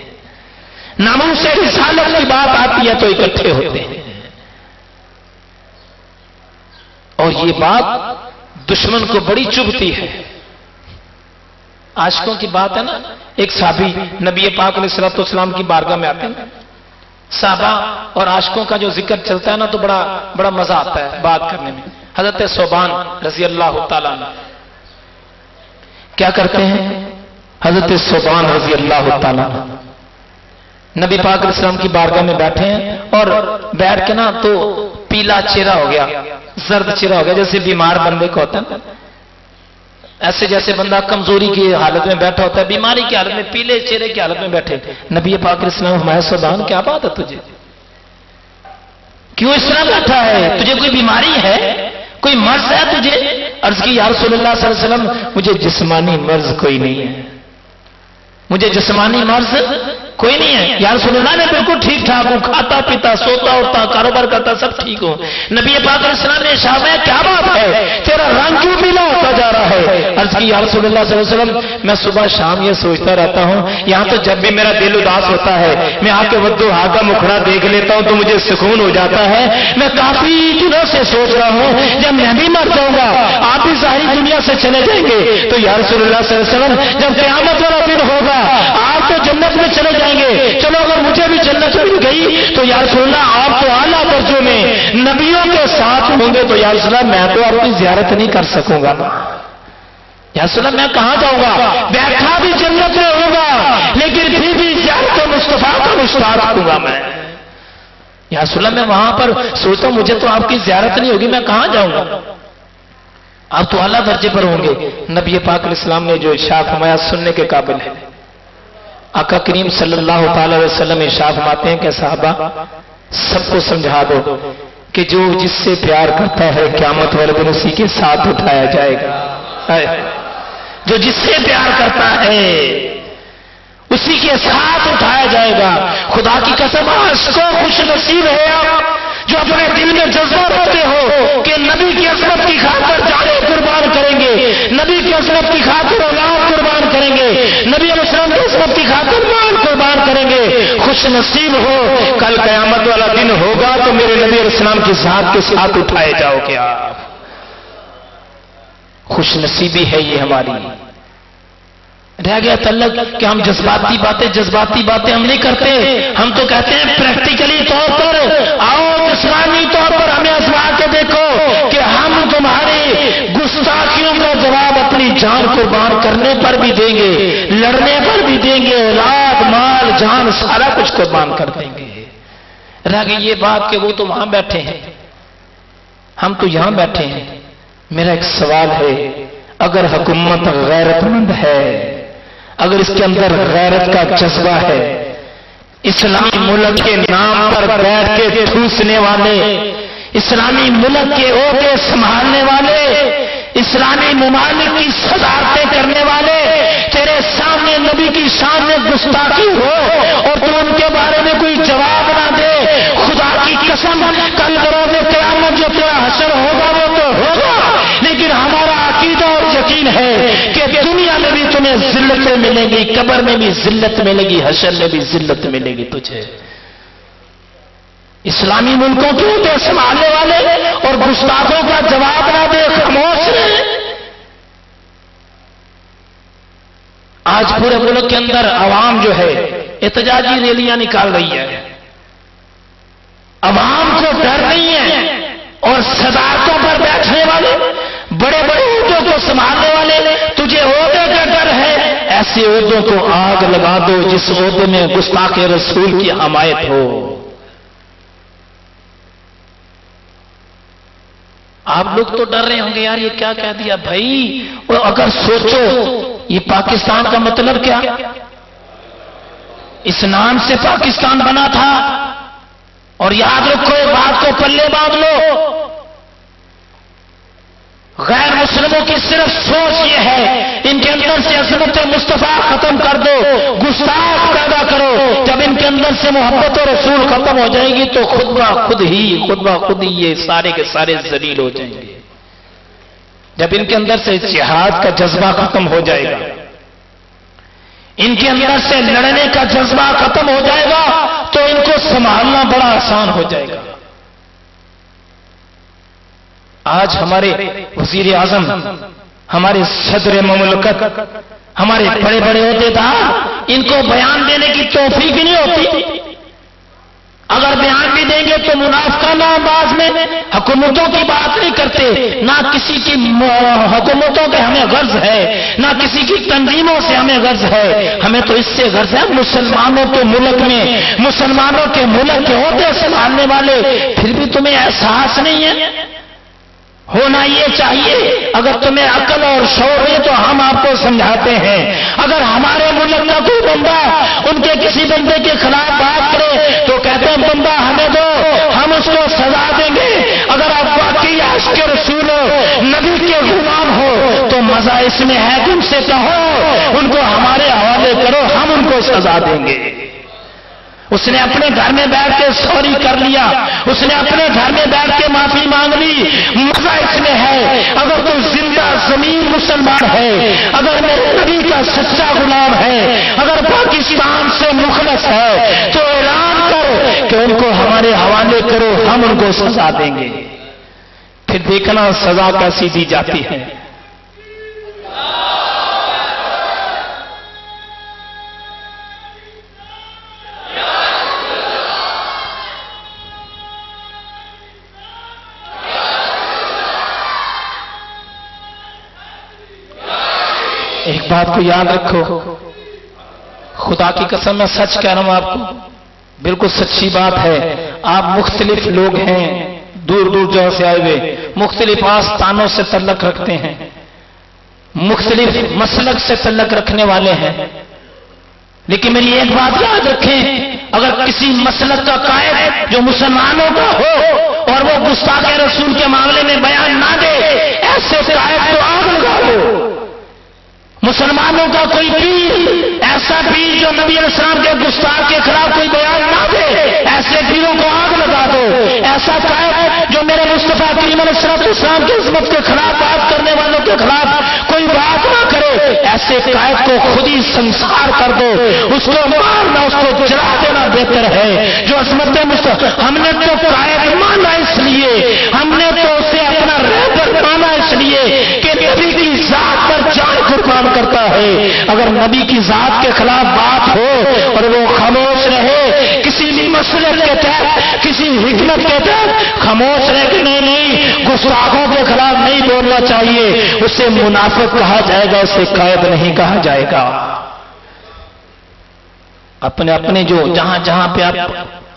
ناموس رسالت کی بات آتی ہے تو اکٹھے ہوتے ہیں۔ اور یہ بات دشمن کو بڑی چبھتی ہے۔ عاشقوں کی بات ہے نا، ایک صحابی نبی پاک علیہ الصلوۃ والسلام کی بارگاہ میں آتے ہیں، صحابہ اور عاشقوں کا جو ذکر چلتا ہے نا تو بڑا مزہ آتا ہے بات کرنے میں۔ حضرت ثوبان رضی اللہ تعالیٰ عنہ کیا کرتے ہیں؟ حضرت ثوبان رضی اللہ تعالیٰ عنہ نبی پاک علیہ السلام کی بارگاہ میں بیٹھے ہیں اور بیٹھ کے نا تو پیلا چہرہ ہو گیا، زرد چہرہ ہو گیا، جیسے بیمار بندے کو ہوتا ہے، ایسے جیسے بندہ کمزوری کی حالت میں بیٹھا ہوتا ہے، بیماری کی حالت میں، پیلے چہرے کی حالت میں بیٹھے۔ نبی پاک علیہ السلام فرمایا ثوبان کیا بات ہے تجھے، کیوں اس طرح بیٹھا ہے، تجھے کوئی بیماری ہے، کوئی مرض ہے تجھے؟ عرض کی یا رسول اللہ صلی اللہ علیہ وسلم مجھے جسمانی مرض کوئی نہیں ہے، مجھے جسمانی مرض کوئی نہیں ہے۔ یا رسول اللہ نے بالکل ٹھیک ٹھاک ہوں، کھاتا پیتا سوتا اٹھتا کاروبار کرتا سب ٹھیک ہوں۔ نبی پاک علیہ السلام نے ارشاد ہے کیا بات ہے، تیرا رنگ کیوں پیلا ہوتا جا رہا ہے؟ عرض کی یا رسول اللہ صلی اللہ علیہ وسلم میں صبح شام یہ سوچتا رہتا ہوں، یہاں تو جب بھی میرا دل اداس ہوتا ہے میں آ کے ودوحا کا مکھڑا دیکھ لیتا ہوں تو مجھے سکون ہو جاتا ہے۔ میں کافی دنوں سے سوچ رہا ہوں جب میں بھی مر جاؤں گا آپ بھی ظاہری دنیا سے چلے جائیں گے تو یا رسول اللہ صلی اللہ علیہ وسلم جب قیامت والا دن ہوگا آپ تو جنت میں چلے جائیں گے، چلو اگر مجھے بھی جنت مل گئی تو یا رسول اللہ آپ تو اعلیٰ درجوں میں نبیوں کے ساتھ ہوں گے تو یا رسول اللہ میں تو آپ کی زیارت نہیں کر سکوں گا، یا رسول اللہ میں کہاں جاؤں گا، بیٹھا بھی جنت میں ہوگا لیکن پھر بھی زیارت مصطفیٰ کا مشتاق ہوں گا میں۔ یا رسول اللہ میں وہاں پر سوچتا ہوں مجھے تو آپ کی زیارت نہیں ہوگی، میں کہاں جاؤں گا، آپ تو اعلیٰ درجے پر ہوں گے۔ نبی پاک علیہ السلام نے جو ارشاد فرمایا سننے کے قابل ہے۔ آقا کریم صلی اللہ تعالی علیہ وسلم ارشاد فرماتے ہیں کہ صحابہ سب کو سمجھا دو کہ جو جس سے پیار کرتا ہے قیامت والے دن اسی کے ساتھ اٹھایا جائے گا، جو جس سے پیار کرتا ہے اسی کے ساتھ اٹھایا جائے گا۔ خدا کی قسم عاشقوں خوش نصیب ہے آپ جو اپنے دل میں جذبہ رکھتے ہو کہ نبی کی عظمت کی خاطر جانیں قربان کریں گے، نبی کی عظمت کی خاطر اولاد قربان کریں گے، نبی علیہ السلام کی عظمت کی خاطر مال قربان کریں خوش نصیب ہو، کل قیامت والا دن ہوگا تو میرے نبی علیہ السلام کی ذات کے ساتھ اٹھائے جاؤ گے آپ. خوش نصیبی ہے یہ ہماری. رہ گیا تعلق کہ ہم جذباتی باتیں ہم نہیں کرتے. ہم تو کہتے ہیں پریکٹیکلی طور پر آؤ، جسمانی طور پر ہمیں آزما کے دیکھو کہ ہم تمہاری گستاخیوں کا جواب اپنی جان قربان کرنے پر بھی دیں گے، لڑنے پر بھی دیں گے، اولاد مال جان سارا کچھ قربان کر دیں گے. رہ گئی یہ بات کہ وہ تو وہاں بیٹھے ہیں، ہم تو یہاں بیٹھے ہیں. میرا ایک سوال ہے، اگر حکومت غیرت مند ہے، اگر اس کے اندر غیرت کا جذبہ ہے، اسلامی ملک کے نام پر بیٹھ کے ٹھوسنے والے، اسلامی ملک کے عہدے سنبھالنے والے، اسلامی ممالک کی صدارتیں کرنے والے تیرے سامنے نبی کی شان میں گستاخی ہو اور تو ان کے بارے میں کوئی جواب نہ دے، خدا کی قسم کل بروز قیامت جو تیرا حشر ہوگا وہ تو ہوگا. لیکن ہمارا عقیدہ اور یقین ہے کہ دنیا میں بھی تمہیں ذلتیں ملیں گی، قبر میں بھی ذلت ملے گی، حشر میں بھی ذلت ملے گی تجھے. اسلامی ملکوں کے عہدے سنبھالنے والے اور گستاخوں کا جواب نہ دے، خاموش رہے. آج پورے ملک کے اندر عوام جو ہے احتجاجی ریلیاں نکال رہی ہے. عوام کو ڈر نہیں ہے اور صدارتوں پر بیٹھنے والے، بڑے بڑے عہدوں کو سنبھالنے والے، تجھے عہدے کا ڈر ہے. ایسے عہدوں کو آگ لگا دو جس عہدے میں گستاخ رسول کی حمایت ہو. آپ لوگ تو ڈر رہے ہوں گے یار یہ کیا کہہ دیا بھائی. اور اگر سوچو یہ پاکستان کا مطلب کیا؟ اس نام سے پاکستان بنا تھا. اور یاد رکھو ایک بات کو پلے باندھ لو، غیر مسلموں کی صرف سوچ یہ ہے ان کے اندر سے عظمت مصطفیٰ ختم کر دو، گستاخ پیدا کرو. جب ان کے اندر سے محبت و رسول ختم ہو جائے گی تو خود بخود ہی یہ سارے کے سارے ذلیل ہو جائیں گے. جب ان کے اندر سے جہاد کا جذبہ ختم ہو جائے گا، ان کے اندر سے لڑنے کا جذبہ ختم ہو جائے گا تو ان کو سنبھالنا بڑا آسان ہو جائے گا. آج ہمارے وزیر اعظم، ہمارے صدر مملکت، ہمارے بڑے بڑے عہدیدار، ان کو بیان دینے کی توفیق نہیں ہوتی. اگر بیان بھی دیں گے تو منافقانہ انداز میں حکومتوں کی بات نہیں کرتے. نہ کسی کی حکومتوں کے ہمیں غرض ہے، نہ کسی کی تنظیموں سے ہمیں غرض ہے. ہمیں تو اس سے غرض ہے مسلمانوں کے ملک میں، مسلمانوں کے ملک کے عہدے سنبھالنے والے. پھر بھی تمہیں احساس نہیں ہے؟ ہونا یہ چاہیے. اگر تمہیں عقل اور شعور ہے تو ہم آپ کو سمجھاتے ہیں. اگر ہمارے ملک کا کوئی بندہ ان کے کسی بندے کے خلاف بات کرے تو کہتے ہیں بندہ ہمیں دو، ہم اس کو سزا دیں گے. اگر آپ واقعی عاشق رسول ہو، نبی کے غلام ہو تو مزہ اس میں ہے کہ ان سے کہو ان کو ہمارے حوالے کرو، ہم ان کو سزا دیں گے. اس نے اپنے گھر میں بیٹھ کے سوری کر لیا، اس نے اپنے گھر میں بیٹھ کے معافی مانگ لی، مزہ اس میں ہے. اگر تو زندہ زمین مسلمان ہے، اگر میرے نبی کا سچا غلام ہے، اگر پاکستان سے مخلص ہے تو اعلان کر کہ ان کو ہمارے حوالے کرو، ہم ان کو سزا دیں گے. پھر دیکھنا سزا کیسی دی جاتی ہے. ایک بات کو یاد رکھو، خدا کی قسم میں سچ کہہ رہا ہوں آپ کو، بالکل سچی بات ہے. آپ مختلف لوگ ہیں، دور دور جگہ سے آئے ہوئے، مختلف آستانوں سے تعلق رکھتے ہیں، مختلف مسلک سے تعلق رکھنے والے ہیں. لیکن میری ایک بات یاد رکھیں، اگر کسی مسلک کا قائد جو مسلمانوں کا ہو اور وہ گستاخ رسول کے معاملے میں بیان نہ دے، ایسے قائد کو آگ لگا دو. مسلمانوں کا کوئی پیر، ایسا پیر جو نبی علیہ السلام کے گستاخ کے خلاف کوئی بیان نہ دے، ایسے پیروں کو آگ لگا دو. ایسا قائد جو میرے مصطفیٰ کریم علیہ السلام کی عظمت کے خلاف بات کرنے والوں کے خلاف کوئی بات نہ کرے، ایسے قائد کو خود ہی سنسار کر دو. اس کو مارنا، اس کو جلا دینا بہتر ہے جو عظمت مصطفیٰ. ہم نے تو قائد مانا اس لیے, ہم نے تو اسے اپنا رہبر مانا اس لیے کہ نبی کی ذات پر جان قربان کرتا ہے. اگر نبی کی ذات کے خلاف بات ہو اور وہ خاموش رہے کسی بھی مسئلے کے تحت, کسی حکمت کے تحت خاموش رہے کہ نہیں گستاخوں کے خلاف نہیں بولنا چاہیے, اسے منافق کہا جائے گا, اسے قائد نہیں کہا جائے گا. اپنے اپنے جو جہاں جہاں پہ آپ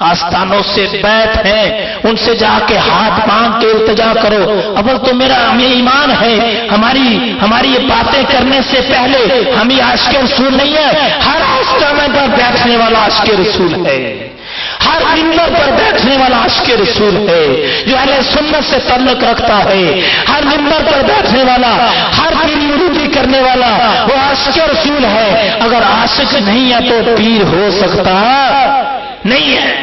آستانوں سے بیٹھ ہیں ان سے جا کے ہاتھ مانگ کے التجا کرو. اول تو میرا ہمیں ایمان ہے, ہماری یہ باتیں کرنے سے پہلے ہم یہ عاشق رسول نہیں ہے. ہر آستانے پر بیٹھنے والا عاشق رسول ہے, ہر منبر پر بیٹھنے والا عاشق رسول ہے جو اہل سنت سے تعلق رکھتا ہے. ہر منبر پر بیٹھنے والا, ہر پیر مرودی کرنے والا وہ عاشق رسول ہے. اگر عاشق نہیں ہے تو پیر ہو سکتا نہیں ہے.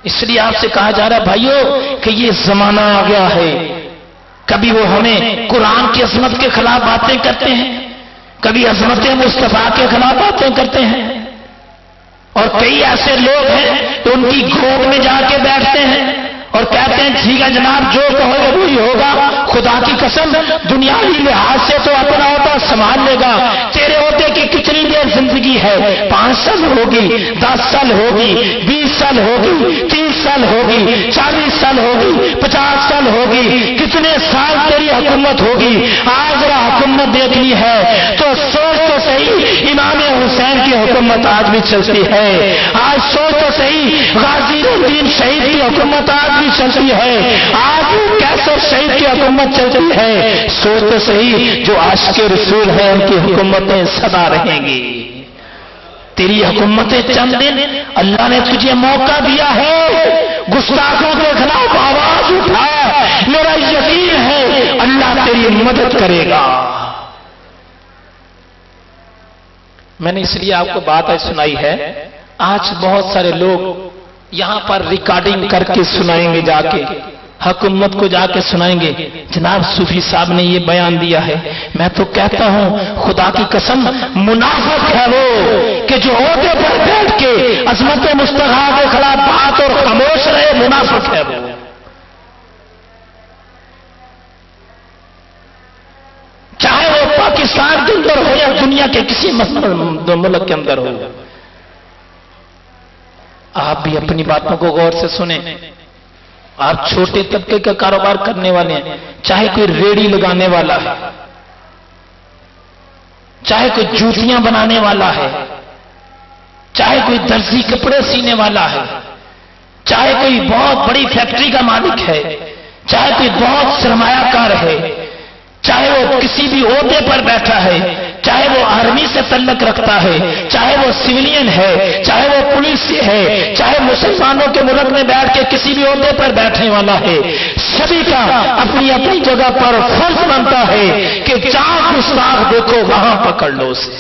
اس لیے آپ سے کہا جا رہا ہے بھائیو کہ یہ زمانہ آ گیا ہے, کبھی وہ ہمیں قرآن کی عظمت کے خلاف باتیں کرتے ہیں, کبھی عظمت مصطفیٰ کے خلاف باتیں کرتے ہیں, اور کئی ایسے لوگ ہیں تو ان کی گود میں جا کے بیٹھتے ہیں اور کہتے ہیں ٹھیک ہے جناب جو کہو گے وہی ہوگا. خدا کی قسم دنیاوی لحاظ سے تو اپنا عہدہ سنبھال لے گا. تیرے عہدے کی کتنی دیر زندگی ہے؟ 5 سال ہوگی, 10 سال ہوگی, 20 سال ہوگی, 30 سال ہوگی, 40 سال ہوگی, 50 سال ہوگی, کتنے سال تیری حکومت ہوگی. آج ذرا حکومت دیکھنی ہے تو سوچ تو صحیح, امام حسین کی حکومت آج بھی چلتی ہے. آج سوچ تو صحیح, غازی الدین شہید کی حکومت آج بھی چلتی ہے. آج کیسر شہید کی حکومت چلتی ہے. سوچ تو صحیح جو عاشق رسول ہیں ان کی حکومتیں سدا رہیں گی. تیری حکومتیں چند دن, اللہ نے تجھے موقع دیا ہے, گستاخوں کے خلاف آواز اٹھا. میرا یقین ہے اللہ تیری مدد کرے گا. میں نے اس لیے آپ کو بات آج سنائی ہے. آج بہت سارے لوگ یہاں پر ریکارڈنگ کر کے سنائیں گے, جا کے حکومت کو جا کے سنائیں گے جناب صوفی صاحب نے یہ بیان دیا ہے. میں تو کہتا ہوں خدا کی قسم منافق ہے وہ کہ جو عہدے پر بیٹھ کے عظمت مصطفیٰ کے خلاف بات اور خاموش رہے, منافق ہے وہ. چاہے وہ پاکستان کے اندر ہو یا دنیا کے کسی ملک کے اندر ہو. آپ بھی اپنی باتوں کو غور سے سنیں. آپ چھوٹے طبقے کا کاروبار کرنے والے ہیں, چاہے کوئی ریڑھی لگانے والا ہے, چاہے کوئی جوتیاں بنانے والا ہے, چاہے کوئی درزی کپڑے سینے والا ہے, چاہے کوئی بہت بڑی فیکٹری کا مالک ہے, چاہے کوئی بہت سرمایہ کار ہے, چاہے وہ کسی بھی عہدے پر بیٹھا ہے, چاہے وہ آرمی سے تعلق رکھتا ہے, چاہے وہ سویلین ہے, چاہے وہ پولیس سے ہے, چاہے مسلمانوں کے ملک میں بیٹھ کے کسی بھی عہدے پر بیٹھنے والا ہے, سبھی کا اپنی اپنی جگہ پر فرض بنتا ہے کہ جہاں گستاخ دیکھو وہاں پکڑ لو اسے.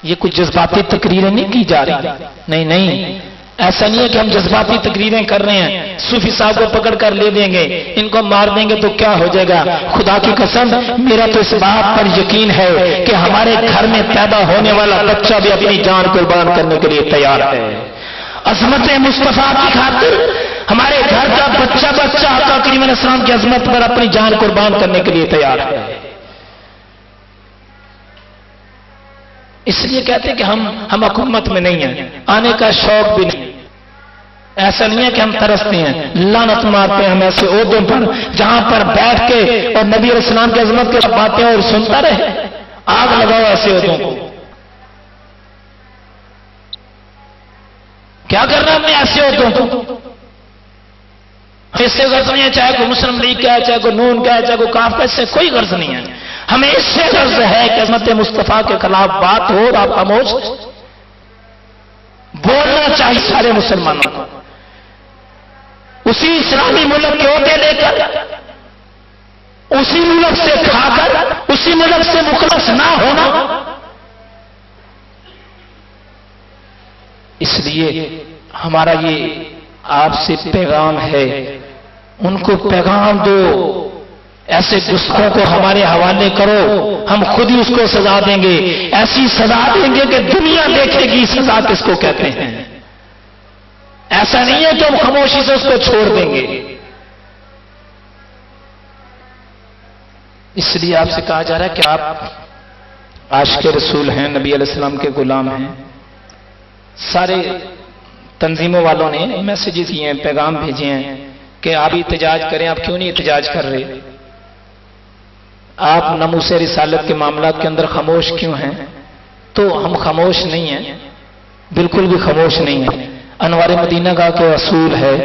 یہ کچھ جذباتی تقریریں نہیں کی جا رہی, نہیں, ایسا نہیں ہے کہ ہم جذباتی تقریریں کر رہے ہیں, صوفی صاحب کو پکڑ کر لے دیں گے, ان کو مار دیں گے تو کیا ہو جائے گا. خدا کی قسم میرا تو اس بات پر یقین ہے کہ ہمارے گھر میں پیدا ہونے والا بچہ بھی اپنی جان قربان کرنے کے لیے تیار ہے. عظمت مصطفیٰ کی خاطر ہمارے گھر کا بچہ آقا کریم علیہ السلام کی عظمت پر اپنی جان قربان کرنے کے لیے تیار ہے. اس لیے کہتے ہیں کہ ہم حکومت میں نہیں ہیں, آنے کا شوق بھی نہیں. ایسا نہیں ہے کہ ہم ترستے ہیں, لعنت مارتے ہیں ہم ایسے عہدوں پر جہاں پر بیٹھ کے اور نبی علیہ السلام کی عظمت کے باتیں اور سنتا رہے. آگ لگاؤ ایسے عہدوں کو. کیا کرنا ہم نے ایسے عہدوں کو؟ اس سے غرض نہیں ہے چاہے کوئی مسلم لیگ کا ہے, چاہے کوئی نون کا ہے, چاہے کوئی کاف کا, اس سے کوئی غرض نہیں ہے. ہمیں اس سے غرض ہے کہ عظمت مصطفیٰ کے خلاف بات ہو اور آپ خاموش. بولنا چاہیے سارے مسلمانوں کو. اسی اسلامی ملک کے عہدے لے کر, اسی ملک سے کھا کر, اسی ملک سے مخلص نہ ہونا. اس لیے ہمارا یہ آپ سے پیغام ہے, ان کو پیغام دو ایسے گستاخوں کو ہمارے حوالے کرو، ہم خود ہی اس کو سزا دیں گے، ایسی سزا دیں گے کہ دنیا دیکھے گی سزا کس کو کہتے ہیں۔ ایسا نہیں ہے کہ ہم خاموشی سے اس کو چھوڑ دیں گے۔ اس لیے آپ سے کہا جا رہا ہے کہ آپ عاشق رسول ہیں، نبی علیہ السلام کے غلام ہیں۔ سارے تنظیموں والوں نے میسیجز کیے ہیں، پیغام بھیجے ہیں کہ آپ احتجاج کریں، آپ کیوں نہیں احتجاج کر رہے؟ آپ ناموس رسالت کے معاملات کے اندر خاموش کیوں ہیں؟ تو ہم خاموش نہیں ہیں، بالکل بھی خاموش نہیں ہیں۔ انوار مدینہ کا کوئی اصول ہے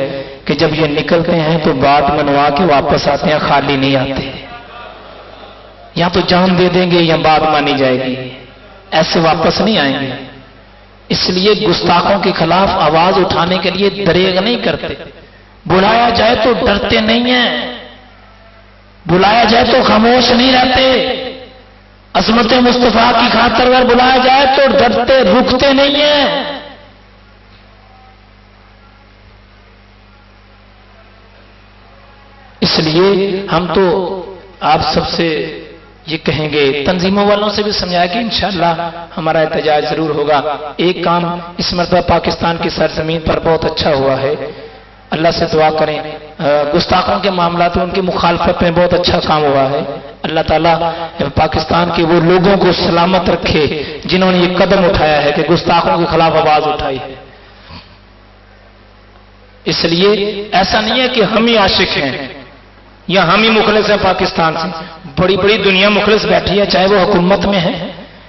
کہ جب یہ نکلتے ہیں تو بات منوا کے واپس آتے ہیں، خالی نہیں آتے۔ یا تو جان دے دیں گے یا بات مانی جائے گی، ایسے واپس نہیں آئیں گے۔ اس لیے گستاخوں کے خلاف آواز اٹھانے کے لیے دریغ نہیں کرتے۔ بلایا جائے تو ڈرتے نہیں ہیں، بلایا جائے تو خاموش نہیں رہتے۔ عظمت مصطفیٰ کی خاطر اگر بلایا جائے تو ڈرتے رکتے نہیں ہیں۔ اس لیے ہم تو آپ سب سے یہ کہیں گے، تنظیموں والوں سے بھی سمجھایا کہ انشاءاللہ ہمارا احتجاج ضرور ہوگا۔ ایک کام اس مرتبہ پاکستان کی سرزمین پر بہت اچھا ہوا ہے، اللہ سے دعا کریں، گستاخوں کے معاملات میں ان کی مخالفت میں بہت اچھا کام ہوا ہے۔ اللہ تعالیٰ پاکستان کے وہ لوگوں کو سلامت رکھے جنہوں نے یہ قدم اٹھایا ہے کہ گستاخوں کے خلاف آواز اٹھائی ہے۔ اس لیے ایسا نہیں ہے کہ ہم ہی عاشق ہیں یا ہم ہی مخلص ہیں پاکستان سے، بڑی بڑی دنیا مخلص بیٹھی ہے، چاہے وہ حکومت میں ہے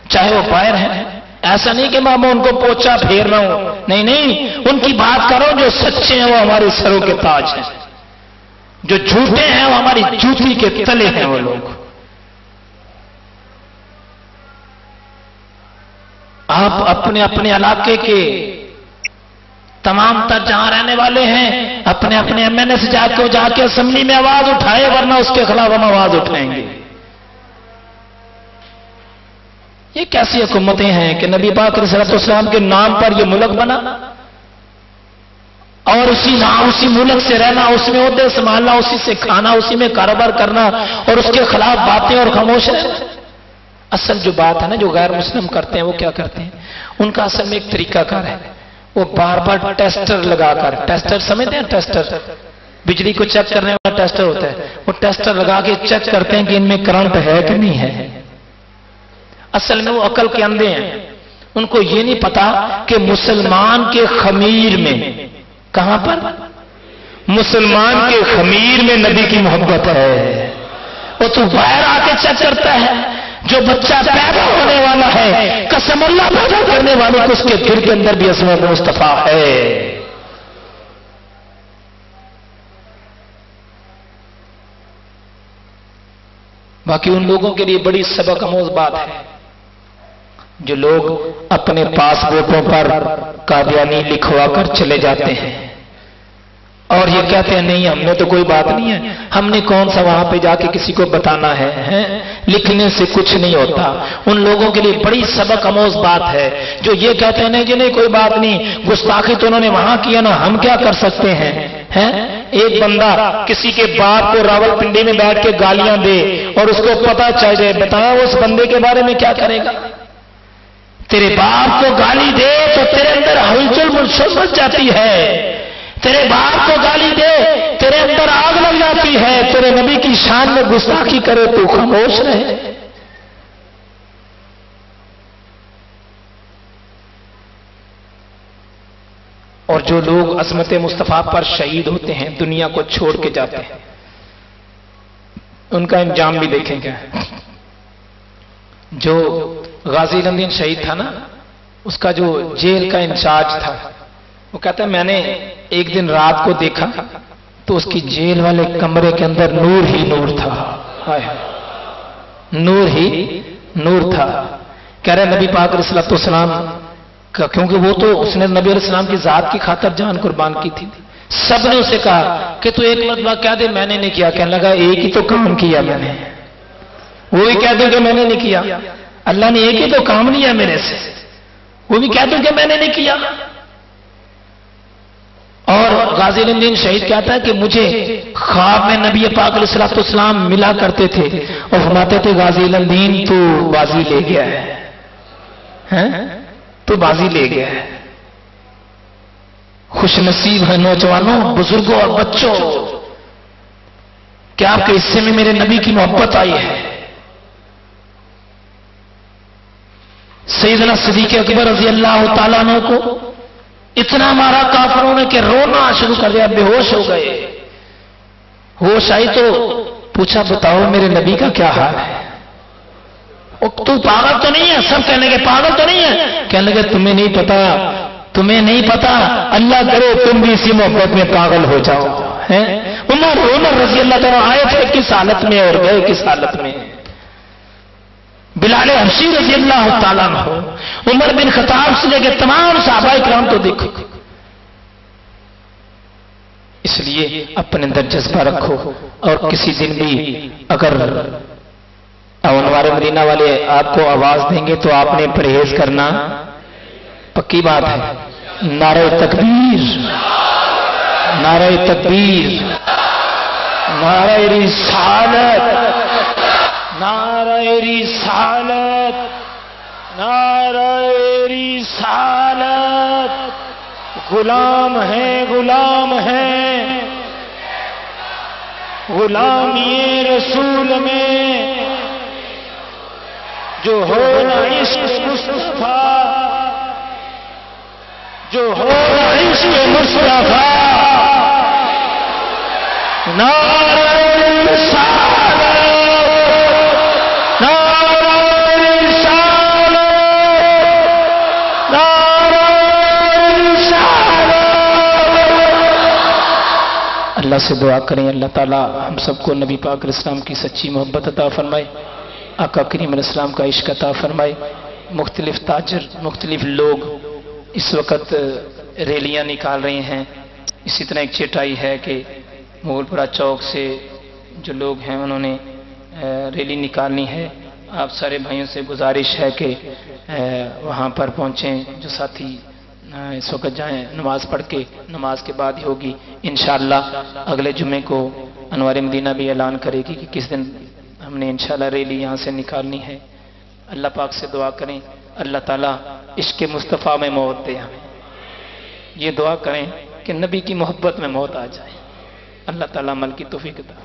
چاہے وہ باہر ہیں۔ ایسا نہیں کہ میں ان کو پوچھا پھیر رہا ہوں، نہیں نہیں، ان کی بات کرو جو سچے ہیں وہ ہمارے سروں کے تاج ہیں، جو جھوٹے ہیں وہ ہماری جوتی کے تلے ہیں۔ وہ لوگ آپ اپنے اپنے علاقے کے تمام تر جہاں رہنے والے ہیں اپنے اپنے ایم این اے سے جا کے اسمبلی میں آواز اٹھائے، ورنہ اس کے خلاف ہم آواز اٹھائیں گے۔ یہ کیسی حکومتیں ہیں کہ نبی پاک علیہ السلام کے نام پر یہ ملک بنا اور اسی ملک سے رہنا، اس میں عہدے سنبھالنا، اسی سے کھانا، اسی میں کاروبار کرنا اور اس کے خلاف باتیں اور خاموش رہنا۔ اصل جو بات ہے نا، جو غیر مسلم کرتے ہیں وہ کیا کرتے ہیں، ان کا اصل میں ایک طریقہ کار ہے، وہ بار بار ٹیسٹر لگا کر، ٹیسٹر سمجھتے ہیں، ٹیسٹر بجلی کو چیک کرنے والا ٹیسٹر ہوتا ہے، وہ ٹیسٹر لگا کے چیک کرتے ہیں کہ ان میں کرنٹ ہے کہ نہیں ہے۔ اصل میں وہ عقل کے اندھے ہیں، ان کو یہ نہیں پتا کہ مسلمان کے خمیر میں، کہاں پر؟ مسلمان کے خمیر میں نبی کی محبت ہے۔ وہ تو باہر آ کے چیک کرتا ہے، جو بچہ پیدا ہونے والا ہے قسم اللہ پیدا کرنے والے کو اس کے دل کے اندر بھی عظمت مصطفیٰ ہے۔ باقی ان لوگوں کے لیے بڑی سبق آموز بات ہے جو لوگ اپنے پاسپورٹوں پر قادیانی لکھوا کر چلے جاتے ہیں اور یہ کہتے ہیں نہیں ہم نے تو کوئی بات نہیں ہے، ہم نے کون سا وہاں پہ جا کے کسی کو بتانا ہے، لکھنے سے کچھ نہیں ہوتا۔ ان لوگوں کے لیے بڑی سبق آموز بات ہے جو یہ کہتے ہیں نہیں جی نہیں کوئی بات نہیں، گستاخی تو انہوں نے وہاں کیا نا، ہم کیا کر سکتے ہیں۔ ایک بندہ کسی کے باپ کو راولپنڈی میں بیٹھ کے گالیاں دے اور اس کو پتا چل جائے، بتایا اس بندے کے بارے میں کیا کرے گا؟ تیرے باپ کو گالی دے تو تیرے اندر ہلچل مچ جاتی ہے، تیرے باپ کو گالی دے تیرے اندر آگ لگ جاتی ہے، تیرے نبی کی شان میں گستاخی کرے تو خاموش رہے۔ اور جو لوگ عظمت مصطفیٰ پر شہید ہوتے ہیں، دنیا کو چھوڑ کے جاتے ہیں، ان کا انجام بھی دیکھیں گے۔ جو غازی رندین شہید تھا نا، اس کا جو جیل کا انچارج تھا وہ کہتا ہے میں نے ایک دن رات کو دیکھا تو اس کی جیل والے کمرے کے اندر نور ہی نور تھا، نور ہی نور تھا۔ کہہ رہے نبی پاک علیہ السلام کا، کیونکہ وہ تو اس نے نبی علیہ السلام کی ذات کی خاطر جان قربان کی تھی، سب نے اسے کہا کہ تو ایک مرتبہ کہہ دے میں نے نہیں کیا، کہنے لگا ایک ہی تو کام کیا میں نے، وہ بھی کہہ دوں کہ میں نے نہیں کیا، اللہ نے ایک ہی تو کام لیا میرے سے، وہ بھی کہہ دوں کہ میں نے نہیں کیا۔ اور غازی الدین شہید کہتا ہے کہ مجھے خواب میں نبی پاک علیہ الصلوۃ والسلام ملا کرتے تھے اور فرماتے تھے غازی الدین تو بازی لے گیا ہے، تو بازی لے گیا ہے۔ خوش نصیب ہے نوجوانوں، بزرگوں اور بچوں کہ آپ کے حصے میں میرے نبی کی محبت آئی ہے۔ سیدنا صدیق اکبر رضی اللہ تعالیٰ عنہ کو اتنا مارا کافروں نے کہ رونا شروع کر دیا، بے ہوش ہو گئے۔ ہوش آئی تو پوچھا بتاؤ میرے نبی کا کیا حال ہے؟ تو پاگل تو نہیں ہے؟ سب کہنے لگے پاگل تو نہیں ہے؟ کہنے لگے تمہیں نہیں پتا، تمہیں نہیں پتا، اللہ کرے تم بھی اسی محبت میں پاگل ہو جاؤ۔ عمر رضی اللہ تعالیٰ آئے تھے کس حالت میں اور گئے کس حالت میں؟ بلال حبشی رضی اللہ تعالیٰ عنہ، عمر بن خطاب سے لے کے تمام صحابہ کرام تو دیکھو۔ اس لیے اپنے اندر جذبہ رکھو، اور کسی دن بھی اگر انوار مدینہ والے آپ کو آواز دیں گے تو آپ نے پرہیز کرنا، پکی بات ہے۔ نعرہ تکبیر، نعرہ تکبیر، نعرہ رسالت، نعرہ رسالت، نعرہ رسالت، غلام ہیں غلام ہیں، غلامی رسول میں جو ہو نہ عشق مصطفیٰ، جو ہو نہ عشق مصطفیٰ، نعرہ رسالت، اللہ سے دعا کریں اللہ تعالیٰ ہم سب کو نبی پاک علیہ السلام کی سچی محبت عطا فرمائے، آقا کریم علیہ السلام کا عشق عطا فرمائے۔ مختلف تاجر، مختلف لوگ اس وقت ریلیاں نکال رہے ہیں۔ اسی طرح ایک چٹائی ہے کہ مغل پورہ چوک سے جو لوگ ہیں انہوں نے ریلی نکالنی ہے۔ آپ سارے بھائیوں سے گزارش ہے کہ وہاں پر پہنچیں، جو ساتھی اس وقت جائیں، نماز پڑھ کے، نماز کے بعد ہی ہوگی انشاءاللہ۔ اگلے جمعے کو انوار مدینہ بھی اعلان کرے گی کہ کس دن ہم نے انشاءاللہ ریلی یہاں سے نکالنی ہے۔ اللہ پاک سے دعا کریں اللہ تعالیٰ عشق مصطفیٰ میں موت دے ہمیں، یہ دعا کریں کہ نبی کی محبت میں موت آ جائے۔ اللہ تعالیٰ عمل کی توفیق عطا